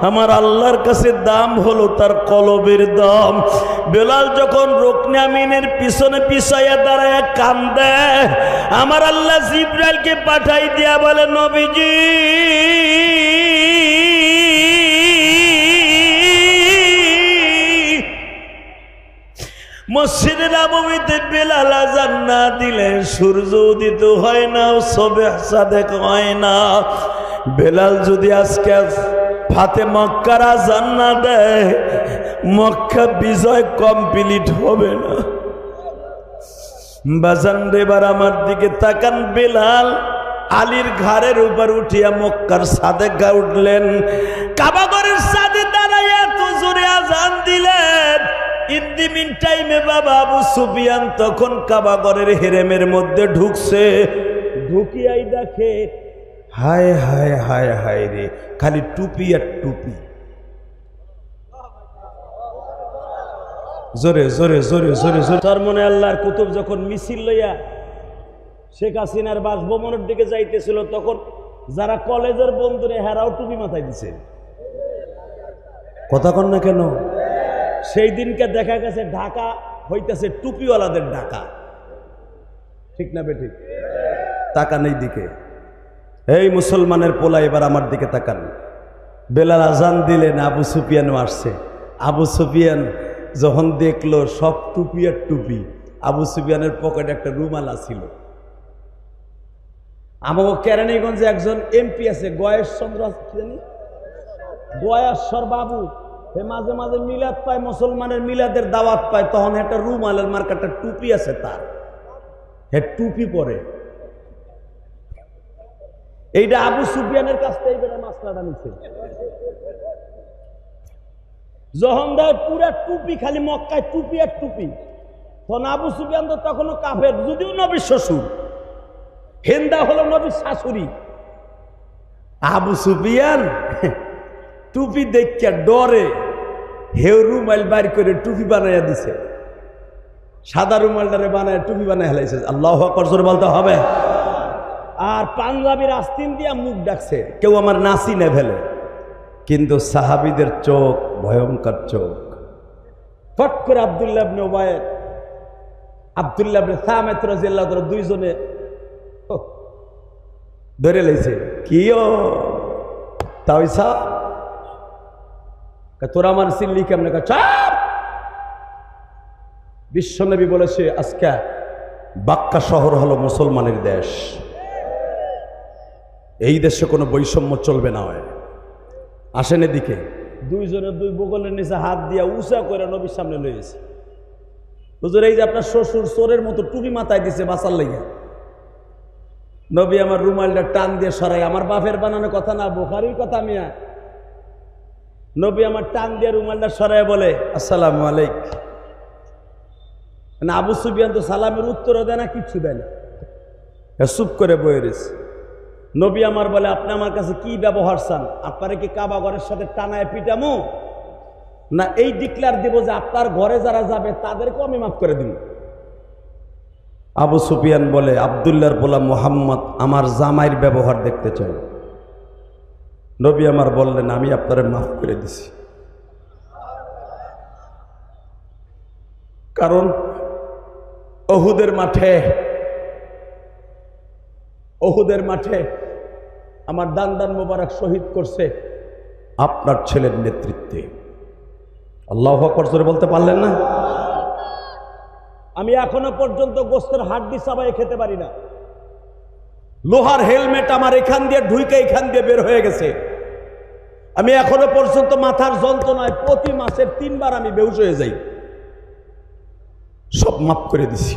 আমার আল্লাহর কাছে দাম হলো তার কলবের দাম। বেলাল যখন রুকনে আমিনের পিছনে পিছাইয়া দাঁড়ায় কান্দে, আমার আল্লাহ জিবরাইলকে পাঠাই দিয়া বলে, নবীজি, মসজিদে নববীতে বেলাল আযান না দিলে সূর্য উদিত হয় না, সুবহ সাদেক হয় না। বেলাল যদি আজকে ফাতে মক্কার আযান না দেয়, মক্কা বিজয় কমপ্লিট হবে না। বাজান রে, এবার আমার দিকে তাকান। বেলাল আলীর ঘাড়ের উপর উঠিয়া মক্কার সাদেক গা উঠলেন। কাবাগরের সাদে দাঁড়াইয়া এত জোরে আযান দিলেন। ইন দি মিন টাইমে বাবা আবু সুফিয়ান তখন কাবাগরের হেরেমের মধ্যে ঢুকছে। ঢুকিয়াই দেখে, হায় হায় হায় হায় রে, খালি টুপি আর টুপি। জোরে জোরে জোরে জোরে জোরে। তার মনে আল্লাহর কুতুব যখন মিছিল লইয়া শেখ হাসিনার বাসভবনের দিকে যাইতেছিল, তখন যারা কলেজের বন্ধুরে হেরাও টুপি মাথায় দিছে। কথা কন না কেন? সেই দিনকে দেখা গেছে ঢাকা হইতেছে টুপিওয়ালাদের ঢাকা। ঠিক না বেঠিক? তাকান এই দিকে। এই মুসলমানের পোলা, এবার আমার দিকে তাকান। বেলাল আজান দিলেন, আবু সুফিয়ানও আসছে। আবু সুফিয়ান যখন দেখলো সব টুপি আর টুপি, আবু সুফিয়ানের পকেটে একটা রুমাল ছিল। আমাকে কেরানীগঞ্জে একজন এমপি আছে, গয়েশ্বর বাবু, মাঝে মাঝে মিলাদ পায়, মুসলমানের মিলাদের দাওয়াত পায়, তখন একটা রুমালের মার্কাটা টুপি আছে তার, হে টুপি পরে। এইটা আবু সুফিয়ানের কাছ থেকে মাসলাটা নিচ্ছে। যখন দেয় পুরা টুপি, খালি মক্কায় টুপি আর টুপি, তখন আবু সুফিয়ান তো তখনও কাফের, যদিও নবীর শ্বশুর। হিন্দা হলো নবীর শাশুড়ি। আবু সুফিয়ান টুপি দেখিয়া ডরে হেউ রুমাল বাইর করে টুপি বানাইয়া দিছে। সাদা রুমালটারে বানায় টুপি বানায় হেলাইছে। আল্লাহু আকবার জোরে বলতে হবে। আর পাঞ্জাবির আস্তিন দিয়া মুখ ডাকছে, কেউ আমার নাসি নে ফেলে। কিন্তু সাহাবীদের চোখ ভয়ঙ্কর চোখ। ফট করে আব্দুল্লাহ ইবনে উবাইদ, আব্দুল্লাহ ইবনে সামিত রাদিয়াল্লাহু তাআলা দুইজনে ধরে লাইছে। কিও তাইসা তোরা আমার চিল্লি কেমনে? চাপ! বিশ্বনবী বলেছে আজকে বাক্কা শহর হলো মুসলমানের দেশ, এই দেশে কোনো বৈষম্য চলবে না। হয় আসেন এদিকে। দুইজনের দুই বগলের নিচে হাত দিয়া উঁচা করে নবীর সামনে লইয়েছে। হুজুর, এই যে আপনার শ্বশুর চোরের মতো টুপি মাথায় দিছে বাঁচার লাইগা। নবী আমার রুমালটা টান দিয়ে সরাই, আমার বাপের বানানো কথা না, বুখারীর কথা মিয়া। নবী আমার টান দিয়ে রুমালটা সরাই বলে আসসালামু আলাইকুম। না, আবু সুফিয়ান তো সালামের উত্তরও দেয় না, কিচ্ছু দেয় না, চুপ করে বয়ে রয়েছে। নবী আমার বলে আপনি আমার কাছে কি ব্যবহার চান? আপনারা কি কাবা ঘরের সাথে টানায় পিটামো, না এই ডিক্লার দিব যে আপনার ঘরে যারা যাবে তাদেরকেও আমি মাফ করে দিব? আবু সুফিয়ান বলে আব্দুল্লাহর বলা মুহাম্মদ আমার জামাইয়ের ব্যবহার দেখতে চাই। নবী আমার বললেন আমি আপনারে মাফ করে দিছি, কারণ ওহুদের মাঠে আমার দান মোবারক শহীদ করছে আপনার ছেলের নেতৃত্বে। আল্লাহু আকবার জোরে বলতে পারলেন না? আমি এখনো পর্যন্ত গোস্তের হাড্ডি চাবাই খেতে পারি না। লোহার হেলমেট আমার এখান দিয়ে ঢুইকে এখান দিয়ে বের হয়ে গেছে। আমি এখনো পর্যন্ত মাথার যন্ত্রণায় প্রতি মাসের 3 বার আমি বেহুশ হয়ে যাই। সব মাফ করে দিছি।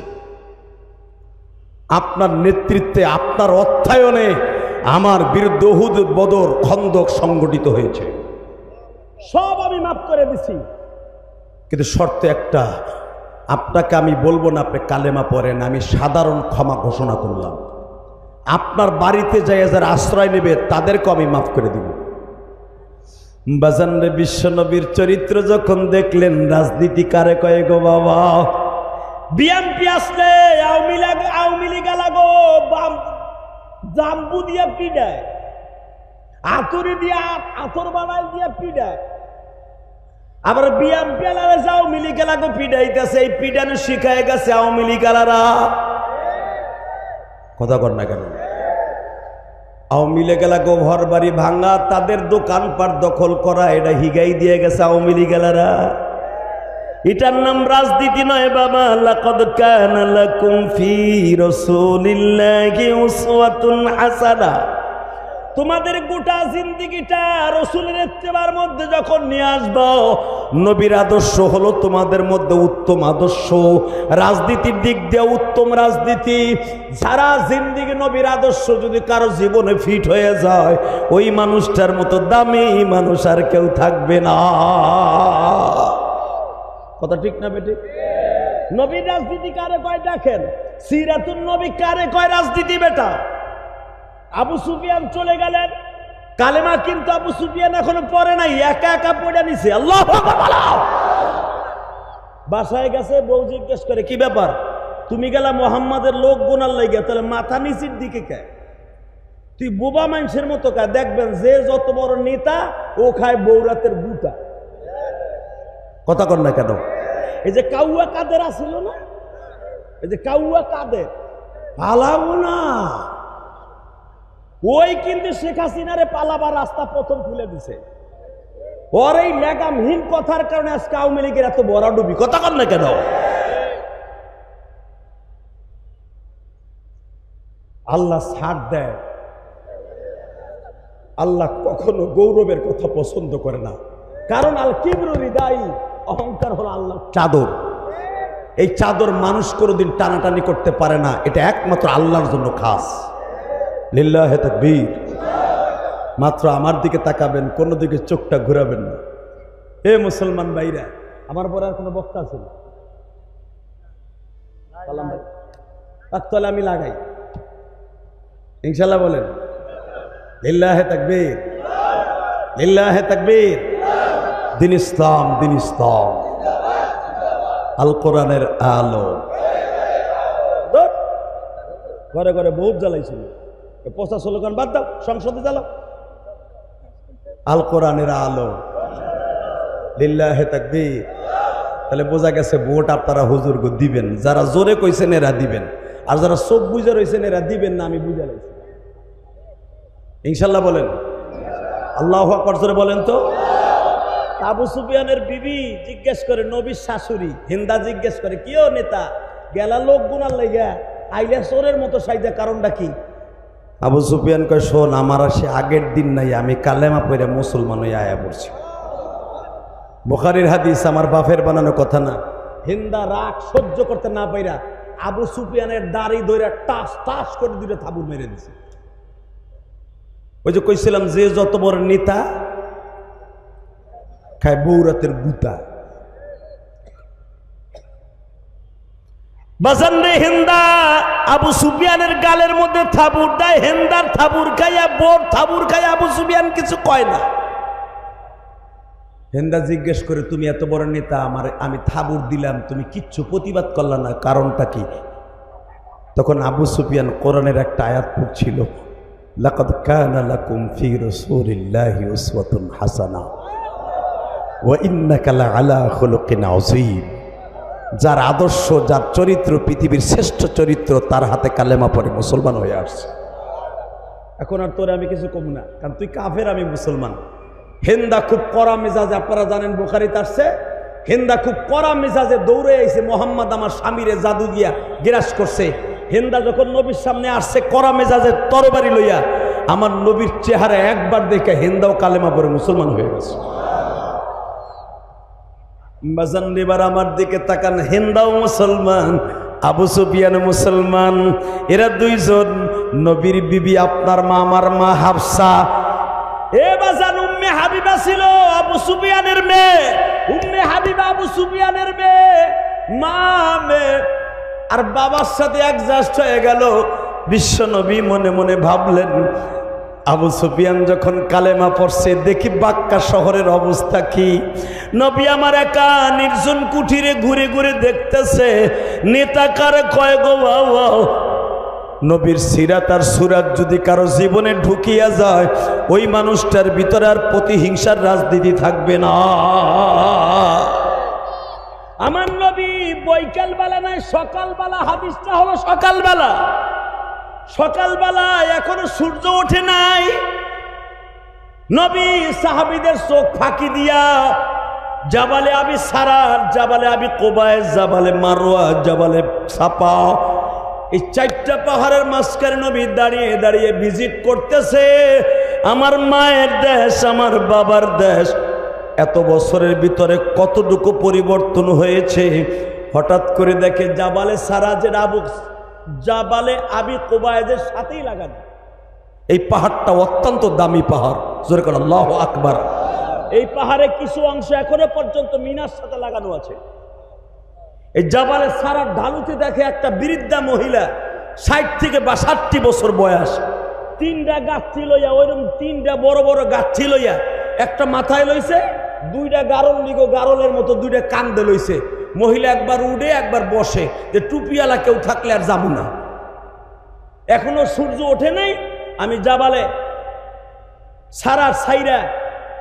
আপনার নেতৃত্বে, আপনার অর্থায়নে আমার বিরুদ্ধে উহুদ, বদর, খন্দক সংগঠিত হয়েছে, সব আমি মাফ করে দিছি। কিন্তু শর্ত একটা, আপনাকে আমি বলবো না আপনি কালেমা পড়েন, আমি সাধারণ ক্ষমা ঘোষণা করলাম। আপনার বাড়িতে যাই যারা আশ্রয় নেবে তাদেরকে আমি মাফ করে দিব। বাজানরে বিশ্বনবীর চরিত্র যখন দেখলেন, রাজনীতি কারে কয়ে গো বাবা? বিএমপি আসলে আওয়ামী লীগ লাগো জাম্বু দিয়া পিডায়, আতরি দিয়া আতর বানাই দিয়া পিডায়। আবার বিএমপি আলারা আওয়ামী লীগ লাগো পিডাইতেছে, এই পিডানো শিখায় গেছে আওয়ামী লীগ আলারা। কথা কর না কেন? আওয়ামী লীগ লাগো ঘর বাড়ি ভাঙা, তাদের দোকানপাট দখল করা, এটা হিগাই দিয়ে গেছে আওয়ামী লীগ আলারা। এটার নাম রাজনীতি নয় বাবা। লাকাদ কানা লাকুম ফি রাসূলিল্লাহি উসওয়াতুন হাসানাহ। তোমাদের গোটা জিন্দেগিটা রাসূলের ইত্তেবার মধ্যে যখন নিয়ে আসবো, নবীর আদর্শ হলো তোমাদের মধ্যে উত্তম আদর্শ, রাজনীতির দিক দিয়ে উত্তম রাজনীতি। যারা জিন্দেগি নবীর আদর্শ যদি কারো জীবনে ফিট হয়ে যায়, ওই মানুষটার মতো দামি মানুষ আর কেউ থাকবে না। কথা ঠিক না বেটি? নবীর রাজনীতি কারে কয় দেখেন, সিরাতুন নবী কারে কয় রাজনীতি বেটা? আবু সুফিয়ান চলে গেলেন, কালেমা কিন্তু আবু সুফিয়ান এখনো পড়ে নাই, একা একা পড়ে নিছে। আল্লাহু আকবার বলো। বাসায় গেছে, বউ জিজ্ঞেস করে কি ব্যাপার, তুমি গেলা মুহাম্মাদের লোক গুনার লাগে, তাহলে মাথা নিচের দিকে কে? তুই বোবা মানুষের মতো কা? দেখবেন যে যত বড় নেতা ও খায় বৌরাতের গুটা। কথা কর না কেন? এই যে কাউয়া কাদের আসিল না, এই যে কাউয়া কাদের পালাবো না, ওই কিন্তু শেখ হাসিনারে পালাবার রাস্তা প্রথম খুলে দিছে। ওর এই লেগামহীন কথার কারণে আজকে আওয়ামী লীগের এত বড় ডুবি। কথা কর না কেন? আল্লাহ ছাড় দেয়, আল্লাহ কখনো গৌরবের কথা পছন্দ করে না। কারণ আল কিবরু রিদাই, অহংকার হলো আল্লাহর চাদর। এই চাদর মানুষ কোনোদিন টানাটানি করতে পারে না, এটা একমাত্র আল্লাহর জন্য খাস। লিল্লাহে তাকবীর। মাত্র আমার দিকে তাকাবেন, কোনো দিকে চোখটা ঘুরাবেন না। এ মুসলমান ভাইরা, আমার পরে আর কোনো বক্তা আছে না? তাহলে আমি লাগাই ইনশাল্লাহ। বলেন লিল্লাহে তাকবীর, লিল্লাহে তাকবীর। দিন ইসলাম, দিন ইসলাম, আল কোরআনের আলো। ঘরে ঘরে বহুত জ্বালাইছিল, পচা স্লোগান বাদ দাও, সংসদে চালাও। আল কোরআনের আলো, লিল্লাহে তাকবীর। তাহলে বোঝা গেছে ভোট আপনারা হুজুরকে দিবেন, যারা জোরে কইছেন এরা দিবেন, আর যারা চোখ বুঝে রয়েছেন এরা দিবেন না, আমি বুঝে রয়েছি। ইনশাল্লাহ বলেন, আল্লাহু আকবার জোরে বলেন তো। আবু সুফিয়ানের বিবি জিজ্ঞেস করে, নবীর শাশুড়ি হিন্দা জিজ্ঞেস করে, কিও নেতা গেলা লোক গুনার লাইগা আইলে চোরের মতো সাইজা, কারণটা কি? আবু সুফিয়ান কয়, শোন, আমার সে আগের দিন নাই, আমি কালেমা পড়ে মুসলমান হয়ে আয়া পড়ছি। বুখারীর হাদিস, আমার বাপের বানানো কথা না। হিন্দা রাগ সহ্য করতে না পাইরা আবু সুফিয়ানের দাড়ি ধরে টাস টাস করে দুটো থাবুর মেরে দিছে। ওই যে কইছিলাম, যে যত বড় নেতা খায় বৌরাতের গুতা। বাজান রে, হিন্দা আবু সুফিয়ানের গালের মধ্যে থাবুর দেয়, হিন্দার থাবুর খাইয়া বোর থাবুর খাইয়া আবু সুফিয়ান কিছু কয় না। হিন্দা জিজ্ঞেস করে, তুমি এত বড় নেতা, আমি থাবুর দিলাম, তুমি কিচ্ছু প্রতিবাদ করলা না, কারণটা কি? তখন আবু সুফিয়ান কোরআনের একটা আয়াত পড়ছিল, লাকাদ কানা লাকুম ফি রাসূলিল্লাহি উসওয়াতুন হাসানাহ ওয়া ইন্নাকা লাআলা খুলুকিন আযীম। যার আদর্শ, যার চরিত্র পৃথিবীর শ্রেষ্ঠ চরিত্র, তার হাতে কালেমা পড়ে মুসলমান হয়ে আসছে। এখন আর তোরে আমি কিছু কম না, কারণ তুই কাফের, আমি মুসলমান। হিন্দা খুব কড়া মেজাজে, আপনারা জানেন বুখারীতে আসছে, হিন্দা খুব কড়া মেজাজে দৌড়ে আইছে, মোহাম্মদ আমার স্বামীরে জাদু দিয়া গ্রাস করছে। হিন্দা যখন নবীর সামনে আসছে কড়া মেজাজের তরবারি লইয়া, আমার নবীর চেহারা একবার দেখে হিন্দাও কালেমা পড়ে মুসলমান হয়ে গেছে। বাজান এবার আমার দিকে তাকান, হিন্দাও মুসলমান, আবু সুফিয়ান মুসলমান। এরা দুইজন নবীর বিবি, আপনার মা আমার মা হাফসা। এ বাজান, উম্মে হাবিবা ছিল আবু সুফিয়ানের মেয়ে, উম্মে হাবিবা আবু সুফিয়ানের মেয়ে, মা মেয়ে, আর বাবার সাথে অ্যাডজাস্ট হয়ে গেল। বিশ্ব নবী মনে মনে ভাবলেন, আবু সুফিয়ান যখন কালেমা পড়ছে, দেখি বাক্কা শহরের অবস্থা কি। নবী আমার একা নির্জন কুঠিরে ঘুরে ঘুরে দেখতেছে, নেতা কারে কয় গো বাবা। নবীর সিরাত আর সুরাত যদি কারো জীবনে ঢুকিয়া যায়, ওই মানুষটার ভিতরে আর প্রতিহিংসার রাজনীতি থাকবে না। আমার নবী বৈকালবেলা নাই, সকালবেলা, হাদিসটা হলো সকালবেলা। সকালবেলা এখনো সূর্য ওঠে নাই, নবী সাহাবীদের চোখ ফাঁকি দিয়া জাবালে আবি সারার, জাবালে আবি কোবায়, জাবালে মারওয়া, জাবালে সাপা, এই চারটা পাহাড়ের মাঝখানে নবী দাঁড়িয়ে দাঁড়িয়ে ভিজিট করতেছে। আমার মায়ের দেশ, আমার বাবার দেশ, এত বছরের ভিতরে কতটুকু পরিবর্তন হয়েছে। হঠাৎ করে দেখে জাবালে সারা, যে জাবালে আবি কোবায়েদের সাথেই লাগানো। এই পাহাড়টা অত্যন্ত দামি পাহাড়, জোরে করে আল্লাহু আকবার। এই পাহাড়ে কিছু অংশ এখনো পর্যন্ত মিনার সাথে লাগানো আছে। এই জাবালে সারার ঢালুতে দেখে একটা বৃদ্ধা মহিলা, 60 থেকে 62 বছর বয়স, 3টা গাছটি লইয়া, ওইরকম 3টা বড় বড় গাছটি লইয়া, একটা মাথায় লইছে, 2টা গারল নিগো গারলের মতো 2টা কান্দে লইছে। মহিলা একবার উঠে একবার বসে, যে টুপিওয়ালা কেউ থাকলে আর যাবো না, এখনো সূর্য ওঠে নাই, আমি জাবালে সারার সাইরা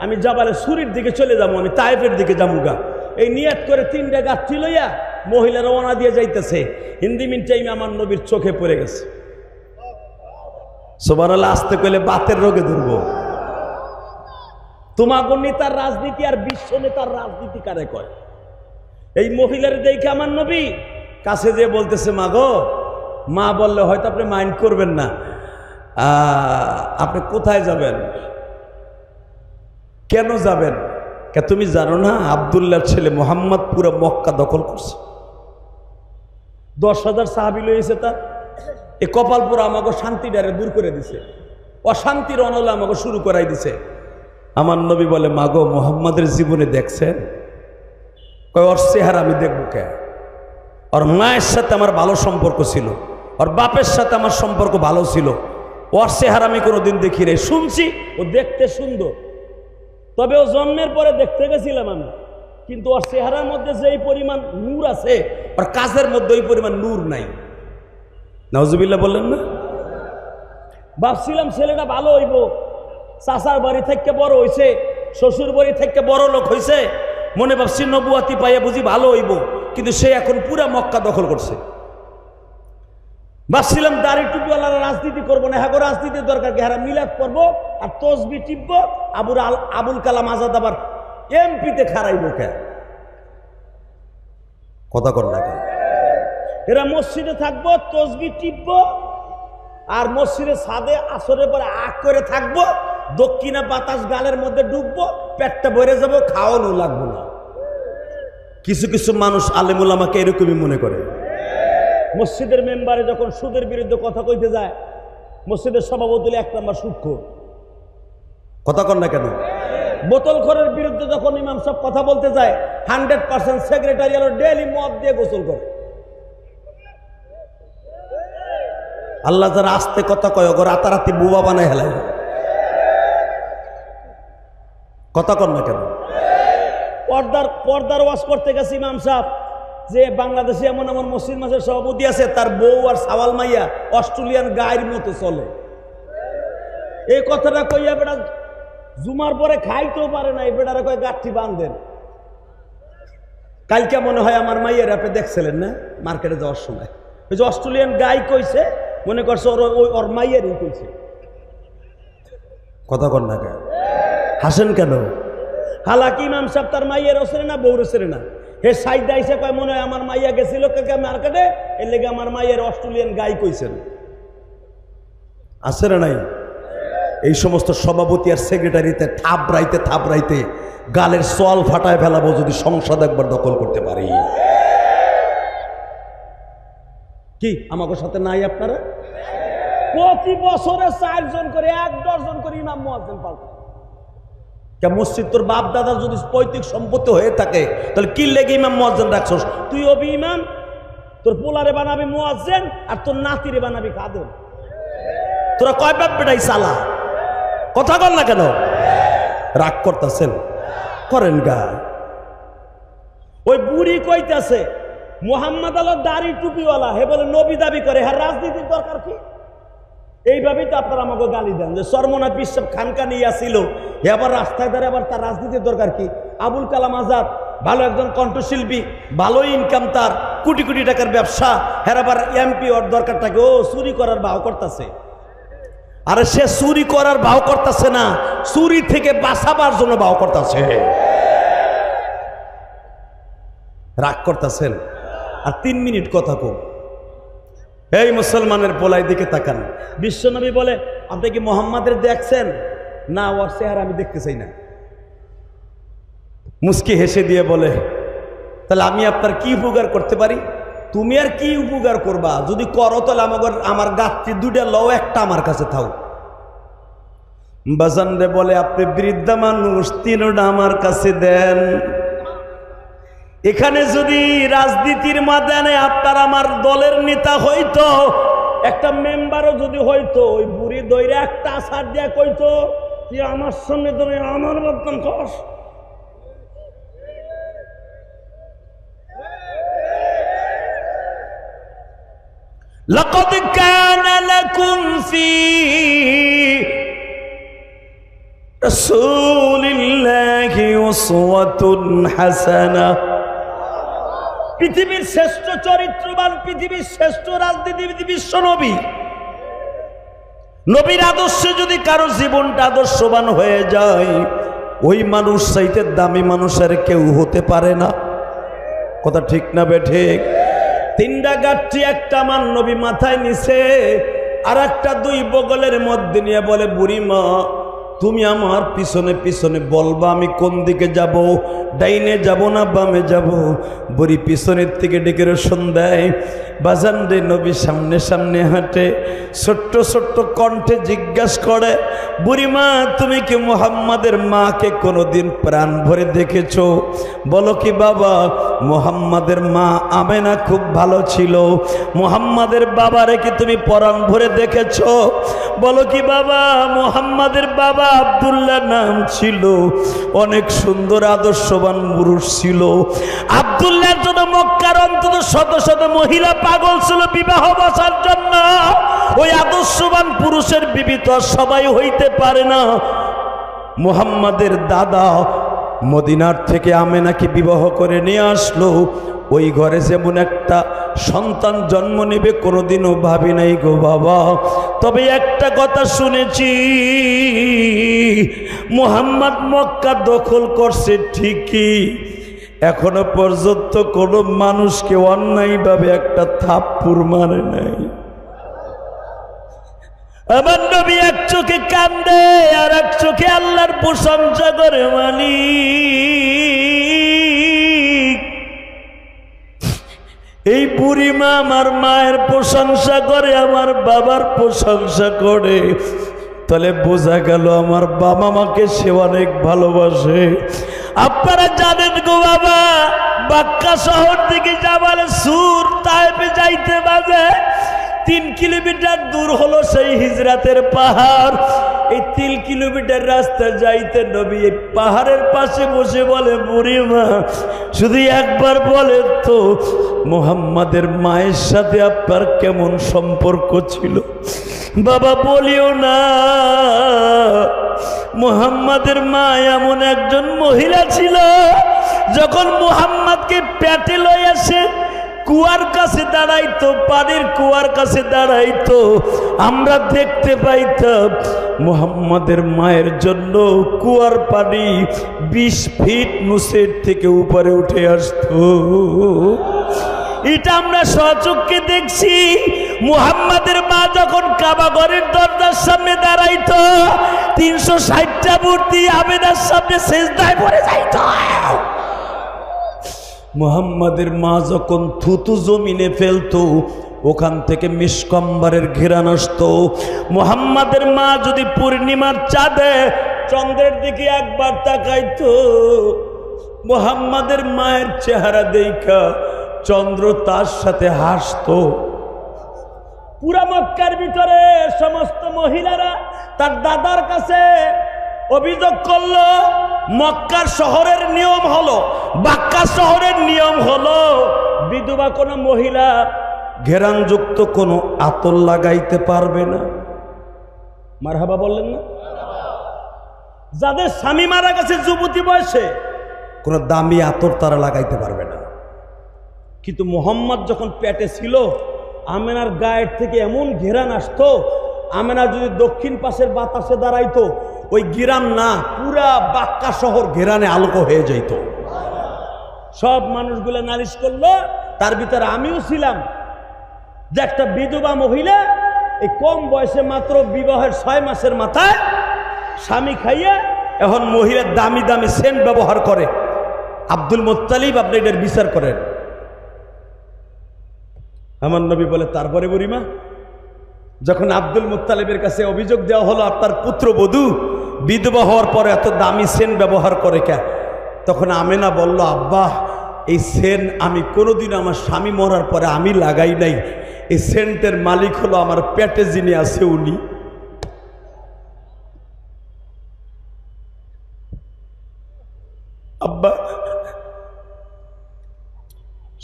আমি জাবালে সুরির দিকে চলে যাবো, আমি তায়েফের দিকে যাবো। এই নিয়ত করে 3টা গাছটি লইয়া মহিলা রওনা দিয়ে যাইতেছে। হিন্দি মিন টাইমে আমার নবীর চোখে পড়ে গেছে। সুবহানাল্লাহ, আসতে কইলে বাতের রোগে ধরবো। তোমাগো নেতার রাজনীতি আর বিশ্ব নেতার রাজনীতি কারে কয়? এই মহিলার দেখে আমার নবী কাছে যেয়ে বলতেছে, মা গো। মা বললে হয়তো আপনি মাইন্ড করবেন না, আপনি কোথায় যাবেন, কেন যাবেন? তুমি জানো না আব্দুল্লাহর ছেলে মোহাম্মদ পুরো মক্কা দখল করছে, 10,000 সাহাবী লইছে। তার এ কপালপুরা আমাকে শান্তিটারে দূর করে দিছে, অশান্তির অনলে আমাকে শুরু করাই দিছে। আমার নবী বলে, মাগো মোহাম্মদের জীবনে দেখছেন? কয়, ওর চেহারা আমি দেখবো কে? ওর মায়ের সাথে আমার ভালো সম্পর্ক ছিল, ওর বাপের সাথে আমার সম্পর্ক ভালো ছিল, ওর চেহারা আমি কোনোদিন দেখি রে। শুনছি ও দেখতে সুন্দর, তবে ও জন্মের পরে দেখতে গেছিলাম আমি, কিন্তু ওর চেহারার মধ্যে যে এই পরিমাণ নূর আছে, ওর কাজের মধ্যে ওই পরিমাণ নূর নাই। নাউজুবিল্লাহ বললেন না? ভাবছিলাম ছেলেটা ভালো হইব, চাচার বাড়ি থেকে বড় হইছে, শ্বশুর বাড়ি থেকে বড় লোক হইছে, মনে ভাবছি নবুয়াতি পাইয়া বুঝি ভালো হইব, কিন্তু সে এখন পুরা মক্কা দখল করছে। ভাবছিলাম দাড়ি টুপিওয়ালারা রাজনীতি করবো না, হ্যাঁ রাজনীতির দরকার কি, হ্যাঁ মিলাদ করবো আর তসবি টিপবো, আবুল কালাম আজাদ আবার এমপিতে খারাইব কে, কথা কর না কেন? এরা মসজিদে থাকবো, তসবি টিপবো, আর মসজিদের ছাদে আসরের পরে আগ করে থাকবো, দক্ষিণা বাতাস গালের মধ্যে ডুববো, পেটটা ভরে যাবো, খাওয়ানো লাগবো না। কিছু কিছু মানুষ আলেমুল আমাকে এরকমই মনে করে। মসজিদের মেম্বারে যখন সুদের বিরুদ্ধে কথা কইতে যায়, মসজিদের সভাপতি 1 নম্বর সুদখোর, কথা কন না কেন? বোতলখোরের বিরুদ্ধে যখন ইমাম সাহেব কথা বলতে যায়, 100% সেক্রেটারিয়াল ডেইলি মদ দিয়ে গোসল করে। আল্লাহ যারা আস্তে কথা কয় গো রাতারাতি বুবা বানায় হেলায়, কথা কন না কেন? পর্দার ওয়াজ করতে গেছে ইমাম সাহেব, যে বাংলাদেশে এমন এমন মসজিদ মাসের সভাপতি আছে, তার বউ আর সাওয়াল মাইয়া অস্ট্রেলিয়ান গায়ের মতো চলে। এই কথাটা কইয়া বেটা জুমার পরে খাইতেও পারে না, এই বেটারা কয় গাঠি বাঁধেন। কালকে মনে হয় আমার মাইয়ের আপনি দেখছিলেন না মার্কেটে যাওয়ার সময়, ওই যে অস্ট্রেলিয়ান গাই কইছে, মনে করছে ওর মাইয়েরই কইছে, কথা কন না কেন? হাসেন কেন? হালাকি ইমাম সাহেব তার মাইয়ের ওসরে না বউর ওসরে না, হে সাইডা এসে কয় মনে হয় আমার মাইয়া গেছিল কাকে মার্কেটে, এর লেগে আমার মাইয়ের অস্ট্রেলিয়ান গাই কইছেন। আছে না নাই? এই সমস্ত সভাপতি আর সেক্রেটারিতে থাপড়াইতে গালের সোয়াল ফাটায় ফেলাবো যদি সংসদ একবার দখল করতে পারি। কি আমাকে সাথে নাই আপনারা? প্রতি বছরে 4 জন করে 1 ডজন করে ইমাম মুয়াজ্জিন পাল্টায়। মসজিদ তোর বাপ দাদার যদি পৈতৃক সম্পত্তি হয়ে থাকে, তাহলে কি লেগে ইমাম মুয়াজ্জিন রাখছস? তুই হবি ইমাম, তোর পোলারে বানাবি মুয়াজ্জিন, আর তোর নাতিরে বানাবি খাদেম। তোরা কয় বাপ বেটাই চালা, কথা বল না কেন? রাগ করতেছেন, করেন গা। ওই বুড়ি কইতাছে মুহাম্মদ আল্লাহ দাড়ি টুপিওয়ালা, হে বলে নবী দাবি করে, হ্যাঁ রাজনীতির দরকার কি? এইভাবেই তো আপনারা আমাকে গালি দেন যে সরমনা পিসাব খানকা নিয়ে আসিল, আবার রাস্তায় দাঁড়িয়ে আবার তার রাজনীতির দরকার কি? আবুল কালাম আজাদ ভালো একজন কণ্ঠশিল্পী, ভালো ইনকাম, তার কোটি কোটি টাকার ব্যবসা, হ্যাঁ আবার এমপি ওর দরকারটাকে ও চুরি করার ভাও করতেছে। আরে সে চুরি করার ভাও করতেছে না, চুরি থেকে বাঁচাবার জন্য ভাও করতেছে। রাগ করতেছেন আর 3 মিনিট কথা কম। এই মুসলমানের পোলাই দিকে তাকান। বিশ্বনবী বলে আপনি কি মোহাম্মদের দেখছেন? না, ওর চেহারা আমি দেখতে চাই না। মুস্কি হেসে দিয়ে বলে তাহলে আমি আপনার কি উপকার করতে পারি? তুমি আর কি উপকার করবা? যদি করো তাহলে আমার গাছটি 2টা লও, একটা আমার কাছে থাও। বাজান রে বলে আপনি বৃদ্ধা মানুষ, 3টা আমার কাছে দেন। এখানে যদি রাজনীতির ময়দানে আপনার আমার দলের নেতা হইতো, একটা মেম্বারও যদি হইতো, ওই বুড়ি দইরে একটা আসার দিয়া কইতো যে আমার সামনে ধরে আমার মতন কস। লাকাদ কানা লাকুম ফি রাসূলিল্লাহি উসওয়াতুন হাসানাহ। পৃথিবীর শ্রেষ্ঠ চরিত্রবান, পৃথিবীর শ্রেষ্ঠ রাজনীতিবিদ বিশ্ব নবী। নবীর আদর্শে যদি কারো জীবনটা আদর্শবান হয়ে যায়, ওই মানুষ চাইতে দামি মানুষের কেউ হতে পারে না। কথা ঠিক না বেঠিক? 3টা গাঠি একটা আমার নবী মাথায় নিছে, আর একটা 2 বগলের মধ্যে নিয়ে বলে বুড়ি মা তুমি আমার পিছনে পিছনে বলবা আমি কোন দিকে যাব, ডাইনে যাব না বামে যাব। বুড়ি পিছনের থেকে ডেকে রোশন দেয়। বাজান রে নবী সামনে সামনে হাঁটে, ছোট্ট ছোট্ট কণ্ঠে জিজ্ঞাসা করে বুড়িমা তুমি কি মুহাম্মাদের মাকে কোনোদিন প্রাণ ভরে দেখেছো? বলো কি বাবা, মুহাম্মাদের মা আমেনা খুব ভালো ছিল, মুহাম্মাদের বাবারে কি তুমি প্রাণ ভরে দেখেছো? বলো কি বাবা, মুহাম্মাদের বাবা আব্দুল্লাহ নাম ছিল, অনেক সুন্দর আদর্শবান পুরুষ ছিল। আব্দুল্লাহর জন্য মক্কার অন্তত শত শত মহিলা পাগল ছিল বিবাহ বসার জন্য। ওই আদর্শবান পুরুষের বিবি তো সবাই হইতে পারে না। মুহাম্মাদের দাদা মদিনার থেকে আমেনাকে বিবাহ করে নিয়ে আসলো। ওই ঘরে যেমন একটা সন্তান জন্ম নেবে কোনোদিনও ভাবি নাই গো বাবা। তবে একটা কথা শুনেছি, মুহাম্মদ মক্কা দখল করছে ঠিকই, এখনো পর্যন্ত কোনো মানুষকে অন্যায়ভাবে একটা থাপ্পড় মারে নাই। আমার নবী এক চোখে কান্দে আর এক চোখে আল্লাহর প্রশংসা করে, মালিক এই বুড়ি মা আমার মায়ের প্রশংসা করে, আমার বাবার প্রশংসা করে, তাহলে বোঝা গেল আমার বাবা মাকে সে অনেক ভালোবাসে। আপনারা জানেন গো বাবা, মক্কা শহর থেকে জাবালে সুর তায়েফে যাইতে বাজে 3 কিলোমিটার দূর হলো সেই হিজরাতের পাহাড়। এই 3 কিলোমিটার রাস্তা যাইতে নবী এই পাহাড়ের পাশে বসে বলে, বুড়িমা শুধু একবার বলেন তো মুহাম্মাদের মায়ের সাথে আপনার কেমন সম্পর্ক ছিল? বাবা বলিও না, মুহাম্মাদের মা এমন একজন মহিলা ছিল, যখন মুহাম্মাদকে পেটে লয়ে আসে কুয়ার কাছে দাঁড়াইতো, পানির কুয়ার কাছে দাঁড়াইতো, আমরা দেখতে পাইতাম মুহাম্মাদের মায়ের জন্য কুয়ার পানি 20 ফিট নিচের থেকে উপরে উঠে আসতো। এটা আমরা স্বচক্ষে দেখছি। মুহাম্মাদের মা যখন কাবা ঘরের দরজার সামনে দাঁড়াইতো 360টা মূর্তি আমেনার সামনে সিজদায় পড়ে যাইত। মুহাম্মাদের মা যখন থুতু জমিনে ফেলতো ওখান থেকে মিসকম্বরের ঘেরান আসতো। মুহাম্মাদের মা যদি পূর্ণিমার চাঁদে চন্দ্রের দিকে একবার তাকাইতো, মুহাম্মাদের মায়ের চেহারা দেখা চন্দ্র তার সাথে হাসতো। পুরা মক্কার ভিতরে সমস্ত মহিলারা তার দাদার কাছে অভিযোগ করলো, মক্কার শহরের নিয়ম হলো, বাক্কা শহরের নিয়ম হলো, বিধবা কোনো মহিলা ঘেরানযুক্ত কোনো আতর লাগাইতে পারবে না। মারহাবা বললেন না? যাদের স্বামী মারা গেছে যুবতী বয়সে কোনো দামি আতর তারা লাগাইতে পারবে না। কিন্তু মুহাম্মদ যখন পেটে ছিল আমেনার গায়ের থেকে এমন ঘেরান আসতো, আমেনা যদি দক্ষিণ পাশের বাতাসে দাঁড়াইতো ওই গিরাম না পুরা বাক্কা শহর ঘেরানে আলোক হয়ে যাইত। সব মানুষগুলো নালিশ করলো, তার ভিতরে আমিও ছিলাম, যে একটা বিধবা মহিলা এই কম বয়সে মাত্র বিবাহের 6 মাসের মাথায় স্বামী খাইয়ে এখন মহিলার দামি দামি সেন্ট ব্যবহার করে। আব্দুল মুত্তালিব আপনি এটার বিচার করেন। আমার নবী বলে, তারপরে বুড়িমা যখন আব্দুল মুত্তালিবের কাছে অভিযোগ দেওয়া হলো আপনার পুত্রবধূ বিধবা হওয়ার পরে এত দামি সেন্ট ব্যবহার করে কেন, তখন আমেনা বলল, আব্বা এই সেন্ট আমি কোনোদিন আমার স্বামী মরার পরে আমি লাগাই নাই, এই সেন্টের মালিক হলো আমার পেটে যিনি আছে উনি। আব্বা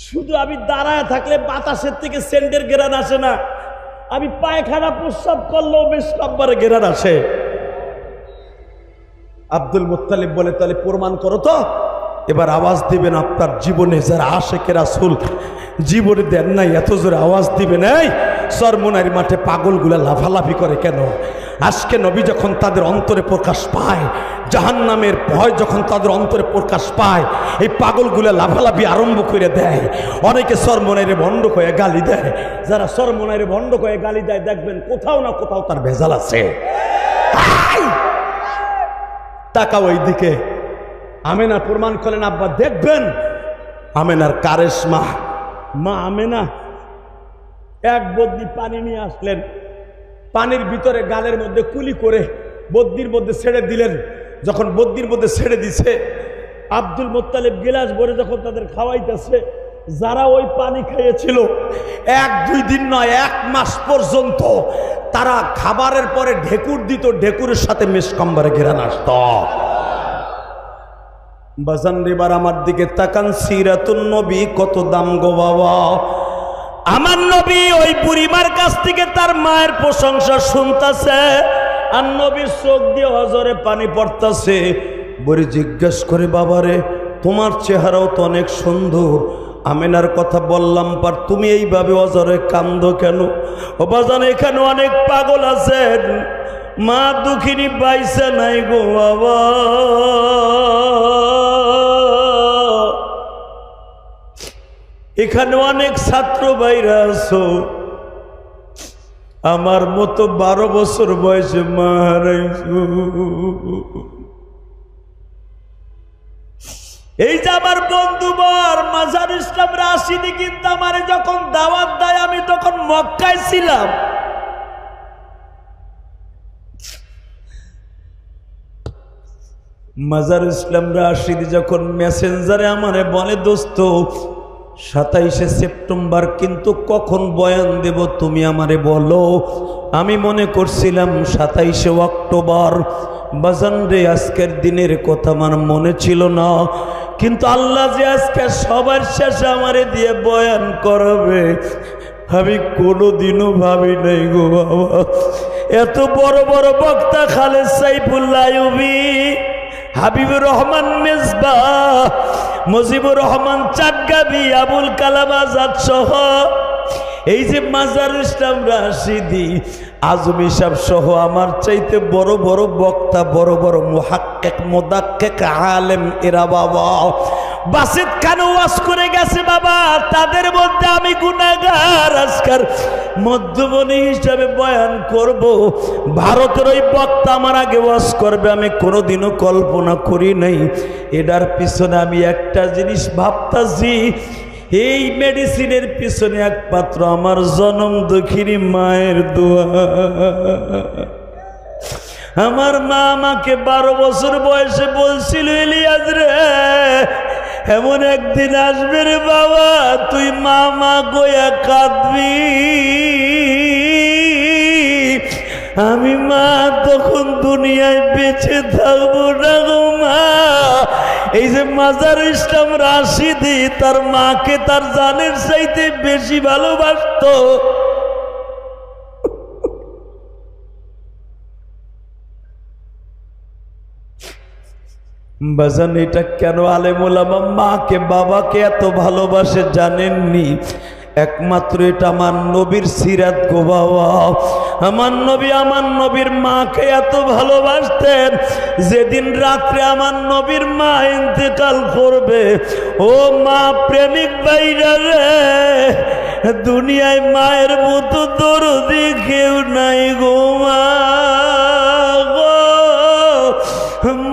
শুধু আমি দাঁড়ায় থাকলে বাতাসের থেকে সেন্টের ঘেরান আসে না, আমি পায়খানা প্রস্রাব করলেও বেশ কব্বারে ঘেরান আসে। আব্দুল মুত্তালিব বলে, তাহলে প্রমাণ করো তো। এবার আওয়াজ দিবেন আপনার জীবনে যারা আশেকে রাসূল জীবনে দেন নাই এত জোরে আওয়াজ দিবেন। এই চরমোনাইর মাঠে পাগলগুলা লাফালাফি করে কেন? আজকে নবী যখন তাদের অন্তরে প্রকাশ পায়, জাহান্নামের ভয় যখন তাদের অন্তরে প্রকাশ পায়, এই পাগলগুলা লাফালাফি আরম্ভ করে দেয়। অনেকে চরমোনাইরে ভণ্ড হয়ে গালি দেয়। যারা চরমোনাইরে ভণ্ড হয়ে গালি দেয় দেখবেন কোথাও না কোথাও তার ভেজাল আছে। তাকাও ওই দিকে। আমেনা প্রমাণ করেন, আব্বা দেখবেন আমেনার কারেশমা মা আমেনা এক বদ্যি পানি নিয়ে আসলেন, পানির ভিতরে গালের মধ্যে কুলি করে বদ্যির মধ্যে ছেড়ে দিলেন। যখন বদ্যির মধ্যে ছেড়ে দিছে আব্দুল মুত্তালিব গিলাস ভরে যখন তাদের খাওয়াইতেছে, যারা ওই পানি খেয়েছিল 1-2 দিন নয় 1 মাস পর্যন্ত তারা খাবারের পরে ঢেকুর দিত, ঢেকুরের সাথে মেশকাম্বারে ঘেরান আসত। বাজান এবার আমার দিকে তাকান, সিরাতুন নবী কত দাম গো বাবা। আমার নবী ওই বুড়িমার কাছ থেকে তার মায়ের প্রশংসা শুনতেছে, আর নবীর চোখ দিয়ে হজরে পানি পড়তেছে। বুড়ি জিজ্ঞেস করে, বাবারে তোমার চেহারাও তো অনেক সুন্দর, আমিনার কথা বললাম পার তুমি এইভাবে অজরে কান্দো কেন? ও বাজান এখানে অনেক পাগল আছেন, মা দুঃখিনী পাইছে নাই গো বাবা। এখানে অনেক ছাত্র ভাইরা আছো, আমার মতো 12 বছর বয়সে মা হারাইছো। এই যে আমার বন্ধু বর মাজার ইসলাম রাশিদি কিন্তু আমারে যখন দাওয়াত দেয় আমি তখন মক্কায় ছিলাম। মাজার ইসলাম রাশিদি যখন মেসেঞ্জারে আমারে বলে, দোস্ত 27শে সেপ্টেম্বর কিন্তু কখন বয়ান দেব তুমি আমারে বলো। আমি মনে করছিলাম 27শে অক্টোবর। বাজান রে আজকের দিনের কথা আমার মনে ছিল না, কিন্তু আল্লাহ যে আজকে সবার শেষে আমারে দিয়ে বয়ান করাবে আমি কোনোদিনও ভাবি নাই গো বাবা। এত বড় বড় বক্তা খালেদ সাইফুল্লাহ আইয়ুবী, হাবিবুর রহমান মেজবাহ, মুজিবুর রহমান চাটগাবি, আবুল কালাম আজাদ সহ এই যে মাজার ইসলাম রাশিদি, আজমি সাহেব সহ আমার চাইতে বড় বড় বক্তা, বড় বড় মুহাক্কিক মুদাক্কিক আলেম এরা বাবা বাসিত খান ওয়াজ করে গেছে বাবা। তাদের মধ্যে আমি গুনাহগার, আজকের মধ্যমণি হিসাবে বয়ান করব। ভারতের ওই বক্তা আমার আগে ওয়াজ করবে আমি কোনোদিনও কল্পনা করি নাই। এটার পিছনে আমি একটা জিনিস ভাবতাছি, এই মেডিসিনের পিছনে একমাত্র আমার জনম দুঃখিনী মায়ের দোয়া। আমার মা আমাকে 12 বছর বয়সে বলছিল, ইলিয়াস রে এমন একদিন আসবে রে বাবা তুই মা মা গোয়া কাঁদবি। আমি মা তখন দুনিয়ায় বেঁচে থাকবো না গো মা। এই যে মাজার ইসলাম রাশিদি তার মাকে তার জানের চাইতে বেশি ভালোবাসতো। বাজান এটা কেন আলেম ওলামা মাকে বাবাকে এত ভালোবাসে জানেননি? একমাত্র এটা আমার নবীর সিরাত গো বাবা। আমার নবী আমার নবীর মাকে এত ভালোবাসতেন, যেদিন রাত্রে আমার নবীর মা ইন্তেকাল করবে, ও মা প্রেমিক ভাইরা রে, দুনিয়ায় মায়ের মতো দরদি কেউ নাই গো মা গো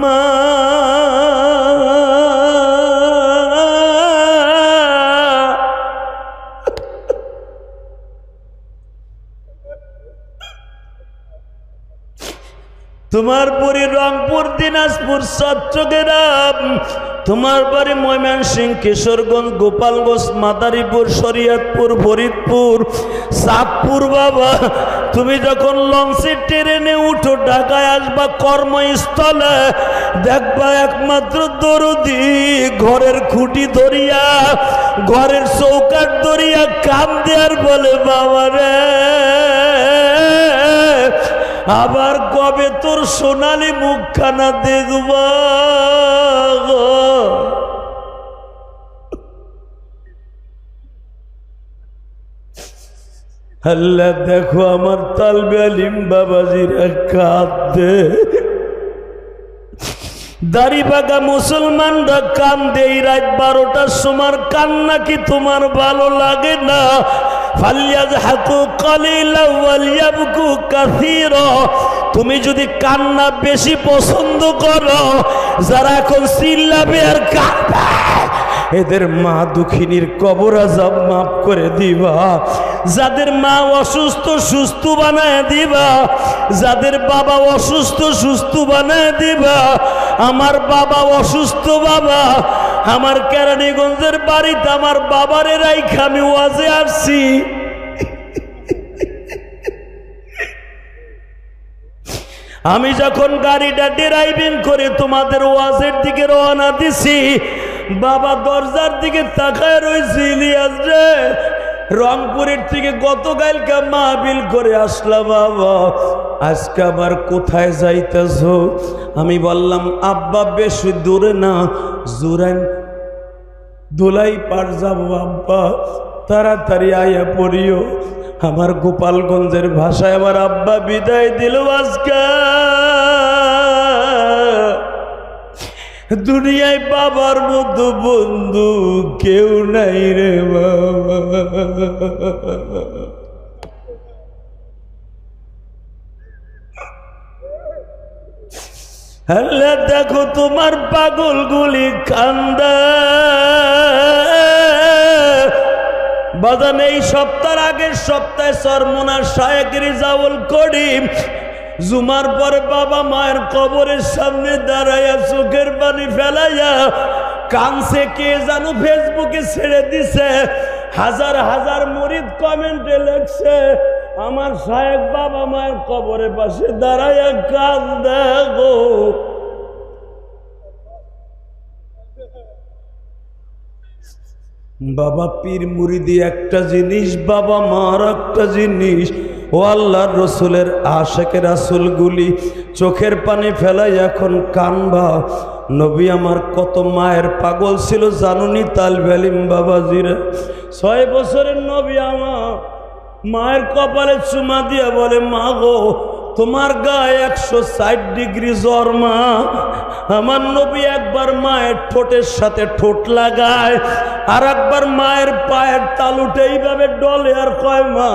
মা। তোমার বাড়ি রংপুর, দিনাজপুর, চট্টগ্রাম, তোমার বাড়ি ময়মনসিংহ, কিশোরগঞ্জ, গোপালগঞ্জ, মাদারীপুর, শরীয়তপুর, ফরিদপুর, চাঁদপুর বাবা। তুমি যখন লঞ্চে ট্রেনে উঠো ঢাকায় আসবা কর্মস্থলে, দেখবা একমাত্র দরদি ঘরের খুঁটি ধরিয়া, ঘরের চৌকাঠ ধরিয়া কাম দেয়ার বলে, বাবা রে আবার কবে তোর সোনালি মুখখানা দেখবা গো। আল্লাহ দেখো আমার তালবে আলিম বাবাজিরা কাঁদে, দাড়ি পাকা মুসলমানরা কান্দে। রাত 12টার সময় কান্না কি তোমার ভালো লাগে না? তুমি যদি কান্না বেশি পছন্দ করো, যারা এখন চিল্লাবে আর কাঁদবে এদের মা দুঃখিনীর কবর আযাব মাফ করে দিবা। যাদের মা অসুস্থ সুস্থ বানায় দিবা, যাদের বাবা অসুস্থ সুস্থ বানায় দিবা। আমার বাবা অসুস্থ বাবা, আমার কেরানীগঞ্জের বাড়িতে আমার বাবারে রাইখা আমি ওয়াজে আসছি। আমি যখন গাড়িটা ড্রাইভিং করে তোমাদের ওয়াজের দিকে রওনা দিছি, বাবা দরজার দিকে তাকায় রয়েছে, ইলিয়াস রে রংপুরের থেকে গতকালকে মাহফিল করে আসলাম, বাবা আজকে আবার কোথায় যাইতেছ? আমি বললাম আব্বা বেশি দূরে না, জুরাইন ধুলাই পার যাবো আব্বা, তাড়াতাড়ি আয়া পড়িও। আমার গোপালগঞ্জের ভাষায় আমার আব্বা বিদায় দিল। আজকে দুনিয়ায় বাবার মতো বন্ধু কেউ নাই রে বাবা। আল্লাহ দেখো তোমার পাগলগুলি কান্দা। বাজান এই সপ্তাহের আগের সপ্তাহে সরমনার শায়েখ রিজাউল করিম জুমার পরে বাবা মায়ের কবরের সামনে দাঁড়াইয়া চোখের পানি ফেলাইয়া কানছে, কে জানো ফেসবুকে ছেড়ে দিছে, হাজার হাজার মুরিদ কমেন্টে লেখছে আমার শায়েখ বাবা মায়ের কবরের পাশে দাঁড়াইয়া কান্দে গো। বাবা পীর মুরিদি একটা জিনিস, বাবা মার একটা জিনিস। ও আল্লাহর রসুলের আশেকে রাসূলগুলি চোখের পানি ফেলাই এখন কানবা। নবী আমার কত মায়ের পাগল ছিল জানুনি তালবে ইলম বাবাজিরা। 6 বছরের নবী আমার মায়ের কপালে চুমা দিয়া বলে, মা গো তোমার গায়ে 160 ডিগ্রি জ্বর মা। আমার নবী একবার মায়ের ঠোঁটের সাথে ঠোঁট লাগায়, আর একবার মায়ের পায়ের তালুটা এইভাবে ডলে আর কয়, মা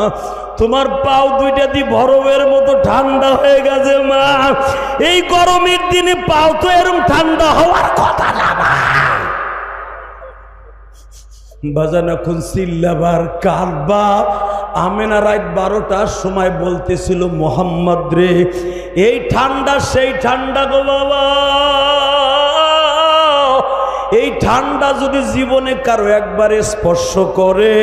তোমার পাও দুইটা দি বরফের মতো ঠান্ডা হয়ে গেছে মা। এই গরমের দিনে পাও তো এরকম ঠান্ডা হওয়ার কথা না মা। বাজান এখন চিল্লাবার কাঁদবা। আমেনা রাত 12টার সময় বলতেছিল, মোহাম্মদ রে এই ঠান্ডা সেই ঠান্ডা গো বাবা, এই ঠান্ডা যদি জীবনে কারো একবারে স্পর্শ করে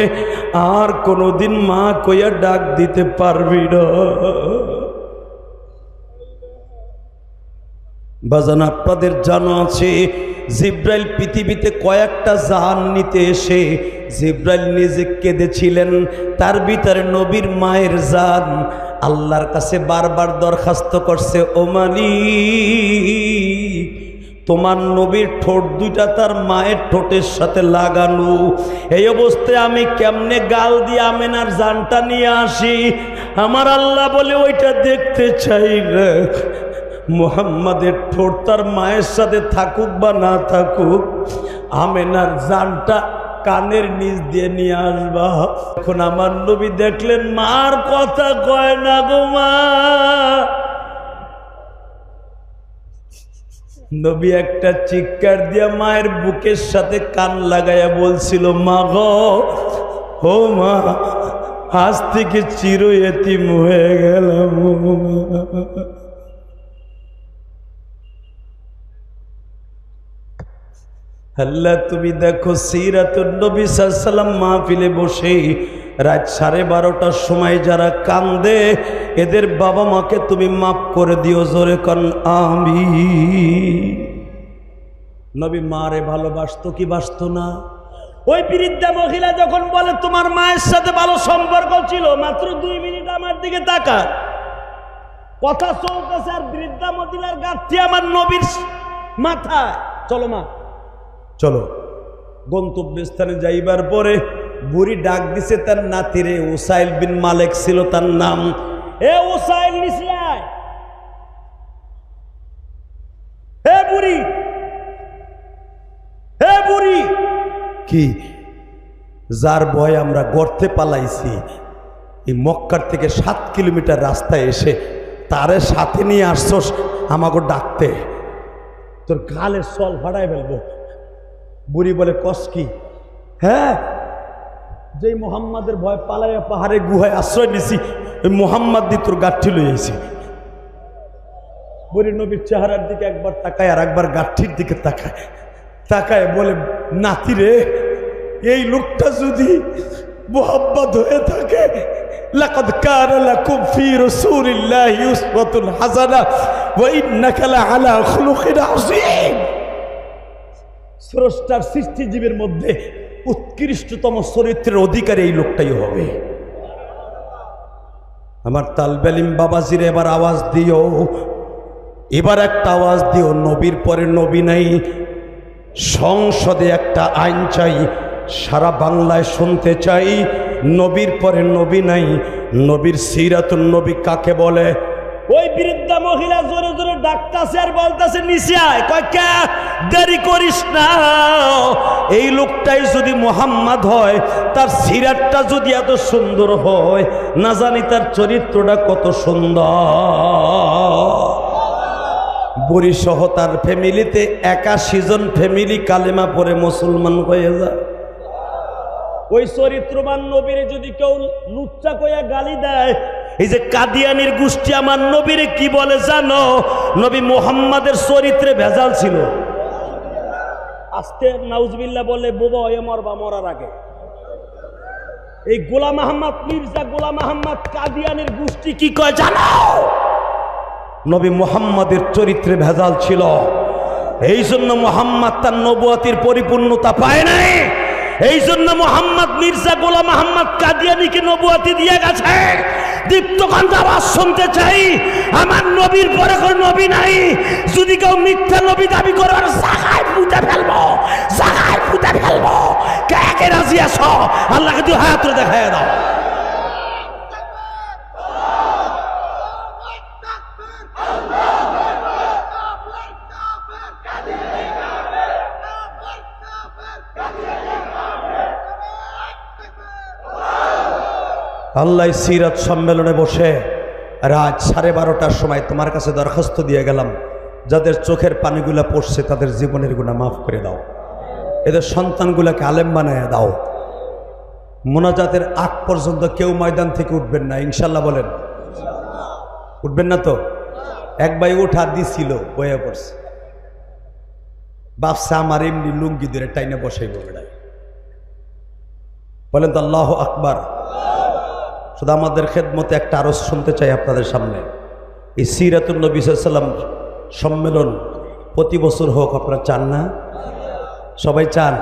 আর কোনোদিন মা কইয়া ডাক দিতে পারবি না। বাজান আপনাদের জানা আছে জিব্রাইল পৃথিবীতে কয়েকটা জান নিতে এসে জিব্রাইল নিজে কেঁদেছিলেন, তার ভিতরে নবীর মায়ের জান আল্লাহর কাছে বারবার দরখাস্ত করছে, ও মালিক তোমার নবীর ঠোঁট দুইটা তার মায়ের ঠোঁটের সাথে লাগানো, এই অবস্থায় আমি কেমনে গাল দিয়ে আমেনার জানটা নিয়ে আসি? আমার আল্লাহ বলে ওইটা দেখতে চাই না। মুহাম্মাদের ঠোঁট তার মায়ের সাথে থাকুক বা না থাকুক, আমেনার জানটা কানের নিচ দিয়ে নিয়ে আসবা। এখন আমার নবী দেখলেন মার কথা কয় না গো মা। নবী একটা চিৎকার দিয়া মায়ের বুকের সাথে কান লাগাইয়া বলছিল, মা গো ও মা আজ থেকে চির এতিম হয়ে গেলাম। আল্লাহ তুমি দেখো সিরাতুন নবী সাল্লাল্লাহু আলাইহি ওয়াসাল্লাম মাহফিলে বসে রাত 12:30টার সময় যারা কান্দে এদের বাবা মাকে তুমি মাফ করে দিও, জোরে কোন আমিন। নবী মারে ভালোবাসতো কি বাসতো না? ওই বৃদ্ধা মহিলা যখন বলে তোমার মায়ের সাথে ভালো সম্পর্ক ছিল, মাত্র 2 মিনিট আমার দিকে তাকায়, কথা চলতেছে আর বৃদ্ধা মহিলার গাঁথি আমার নবীর মাথায়। চলো মা চলো। গন্তব্যস্থানে যাইবার পরে বুড়ি ডাক দিছে তার নাতিরে, উসাইল বিন মালিক ছিল তার নাম। এ উসাইল নিসলাই, হে বুড়ি, হে বুড়ি। কি যার ভয় আমরা গর্তে পালাইছি, এই মক্কার থেকে 7 কিলোমিটার রাস্তায় এসে তারে সাথে নিয়ে আসছস আমাকে ডাকতে, তোর গালের সল ফাটাই ফেলবো। বুড়ি বলে কস কি? হ্যাঁ যেই মোহাম্মদের ভয় পালাইয়া পাহাড়ে গুহায় আশ্রয় নিছি, ওই মোহাম্মদ দি তোর গাঠি লইয়াছি। বুড়ি নবীর চেহারার দিকে একবার তাকায় আর একবার গাঠির দিকে তাকায়, তাকায় বলে নাতিরে এই লোকটা যদি মুহাম্মদ হয়ে থাকে, লাকাদ কানা লাকুম ফি রাসূলিল্লাহি উসওয়াতুন হাসানাহ ওয়া ইন্নাকা লাআলা খুলুকিন আযীম। স্রষ্টার সৃষ্টিজীবের মধ্যে উৎকৃষ্টতম চরিত্রের অধিকারী এই লোকটাই হবে। আমার তালবেলিম বাবাজিরে এবার আওয়াজ দিও, এবার একটা আওয়াজ দিও, নবীর পরে নবী নাই। সংসদে একটা আইন চাই, সারা বাংলায় শুনতে চাই, নবীর পরে নবী নাই। নবীর সিরাতুন নবী কাকে বলে? ওই বৃদ্ধা মহিলা জোরে জোরে ডাকতাছে আর বলতাছে নিচে আয়। কয় কে? দেরি করিস না। এই লোকটাই যদি মুহাম্মদ হয়, তার সিরাতটা যদি এত সুন্দর হয়, না জানি তার চরিত্রটা কত সুন্দর। বরিসহ তার ফ্যামিলিতে 81 জন ফ্যামিলি কালেমা পড়ে মুসলমান হয়ে যায়। ওই চরিত্রবান নবীর যদি কেউ লুচ্চা কইয়া গালি দেয়, এই যে কাদিয়ানির গোষ্ঠী আমার নবীরে কি বলে জানো? নবী মুহাম্মাদের চরিত্রে ভেজাল ছিল। আস্তে নাউজুবিল্লাহ বলে বোবা হয়ে মরবা, মরার আগে। এই গোলাম আহমদ মির্জা, গোলাম আহমদ কাদিয়ানির গোষ্ঠী কি কয় জানো? নবী মুহাম্মাদের চরিত্রে ভেজাল ছিল। এই জন্য মুহাম্মদ তার নবুয়তির পরিপূর্ণতা পায় নাই। এই জন্য মুহাম্মদ মির্জা গোলাম আহমদ কাদিয়ানিকে নবুয়তি দিয়ে গেছে। দীপ্তকান্ত আওয়াজ শুনতে চাই, আমার নবীর পরে কোনো নবী নাই। যদি কেউ মিথ্যা নবী দাবি করে, জায়গায় পুঁতে ফেলবো, জায়গায় পুঁতে ফেলবো। কে কে রাজি আছো? আল্লাহকে দুই হাত তুলে দেখায় দাও। আল্লাহ সিরাত সম্মেলনে বসে রাত 12:30টার সময় তোমার কাছে দরখাস্ত দিয়ে গেলাম, যাদের চোখের পানিগুলা পড়ছে তাদের জীবনের গুনাহ মাফ করে দাও, এদের সন্তানগুলাকে আলেম বানায় দাও। মোনাজাতের আগ পর্যন্ত কেউ ময়দান থেকে উঠবেন না, ইনশাল্লাহ বলেন। উঠবেন না তো? এক ভাই উঠা দিছিল, বয়ে পড়ছে, বাপসা আমার এমনি লুঙ্গি ধরে টাইনে বসাই বেড়ায়। বলেন তো আল্লাহু আকবার। শুধু আমাদের খেদমতে একটা আরজ শুনতে চাই আপনাদের সামনে। এই সিরাতুন নবী সাল্লাল্লাহু আলাইহি ওয়াসাল্লাম সম্মেলন প্রতি বছর হোক, আপনারা চান না? সবাই চান?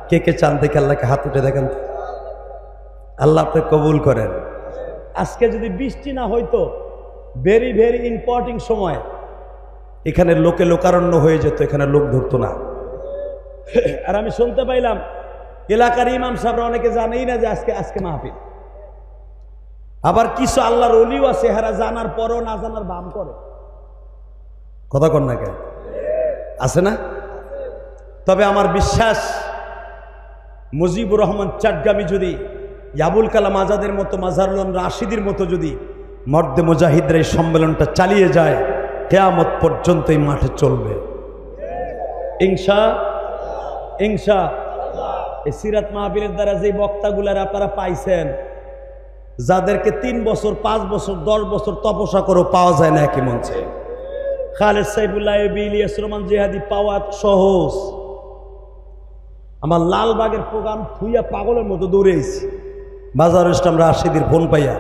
কে কে চান দেখে আল্লাহকে হাত উঠে দেখেন। আল্লাহ আপনি কবুল করেন। আজকে যদি বৃষ্টি না হইতো, ভেরি ভেরি ইম্পর্টেন্ট সময়, এখানে লোকে লোকারণ্য হয়ে যেত, এখানে লোক ধরতো না। আর আমি শুনতে পাইলাম এলাকার ইমাম সাহেবরা অনেকে জানেই না যে আজকে মাহফিল। আবার কিছু আল্লাহর ওলিও আছে, হেরা জানার পরও না জানার ভান করে। কথা কন না কেন? আছে না? তবে আমার বিশ্বাস, মুজিবুর রহমান চাটগামি যদি, আবুল কালাম আজাদের মতো, মাজারুল রাশিদের মতো যদি মর্দে মুজাহিদরা এই সম্মেলনটা চালিয়ে যায়, কিয়ামত পর্যন্ত এই মাঠে চলবে ইনশা। এই সিরাত মাহফিলের দ্বারা যে বক্তাগুলার আপনারা পাইছেন, যাদেরকে 3 বছর 5 বছর 10 বছর তপস্যা করে পাওয়া যায় না একই মঞ্চে, খালেদ সাইফুল্লাহ, ইলিয়াস রহমান জিহাদি পাওয়া সহজ। আমার লালবাগের প্রোগ্রাম থুইয়া পাগলের মতো দৌড়েছি, মাজারুল ইসলাম রাশিদের ফোন পাইয়া।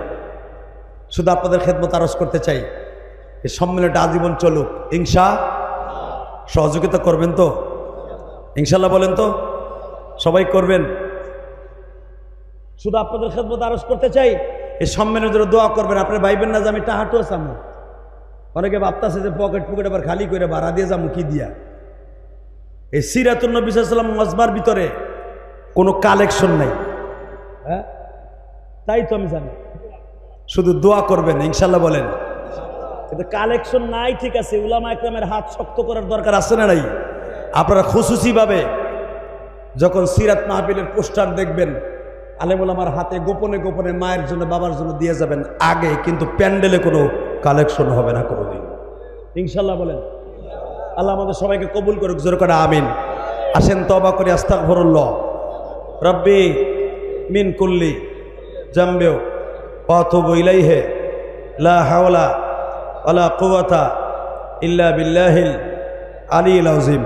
শুধু আপনাদের খেদমত আরজ করতে চাই, এই সম্মেলনটা আজীবন চলুক ইনশা। সহযোগিতা করবেন তো? ইনশাল্লাহ বলেন তো? সবাই করবেন? শুধু আপনাদের খেদমত আরজ করতে চাই, এই সম্মেলনের জন্য দোয়া করবেন। আপনার ভাইবেন না যে আমি টাহাটু আসামু। অনেকে ভাবতেছে যে পকেট আবার খালি করে ভাড়া দিয়ে যাবো কি দিয়া। এই সিরাতুন নবী সাল্লাল্লাহু আলাইহি ওয়াসাল্লাম মজমার ভিতরে কোনো কালেকশন নাই, হ্যাঁ তাই তো আমি জানি। শুধু দোয়া করবেন ইনশাল্লাহ বলেন। কিন্তু কালেকশন নাই, ঠিক আছে, উলামা একরামের হাত শক্ত করার দরকার আছে না নাই? আপনারা খুশুসিভাবে যখন সিরাত মাহফিলের পোস্টার দেখবেন, আলেম ওলামার হাতে গোপনে গোপনে মায়ের জন্য, বাবার জন্য দিয়ে যাবেন আগে, কিন্তু প্যান্ডেলে কোনো কালেকশন হবে না কোনোদিন ইনশাল্লাহ বলেন। আল্লাহ আমাদের সবাইকে কবুল করুক, জোরে করে আমিন। আসেন তওবা করি, আস্তাগফিরুল্লাহ রব্বি মিন কুল্লি জামবি ওয়া আতুবু ইলাইহি লা হাওলা ওয়ালা কুওয়াতা ইল্লা বিল্লাহিল আলিয়্যিল আযীম।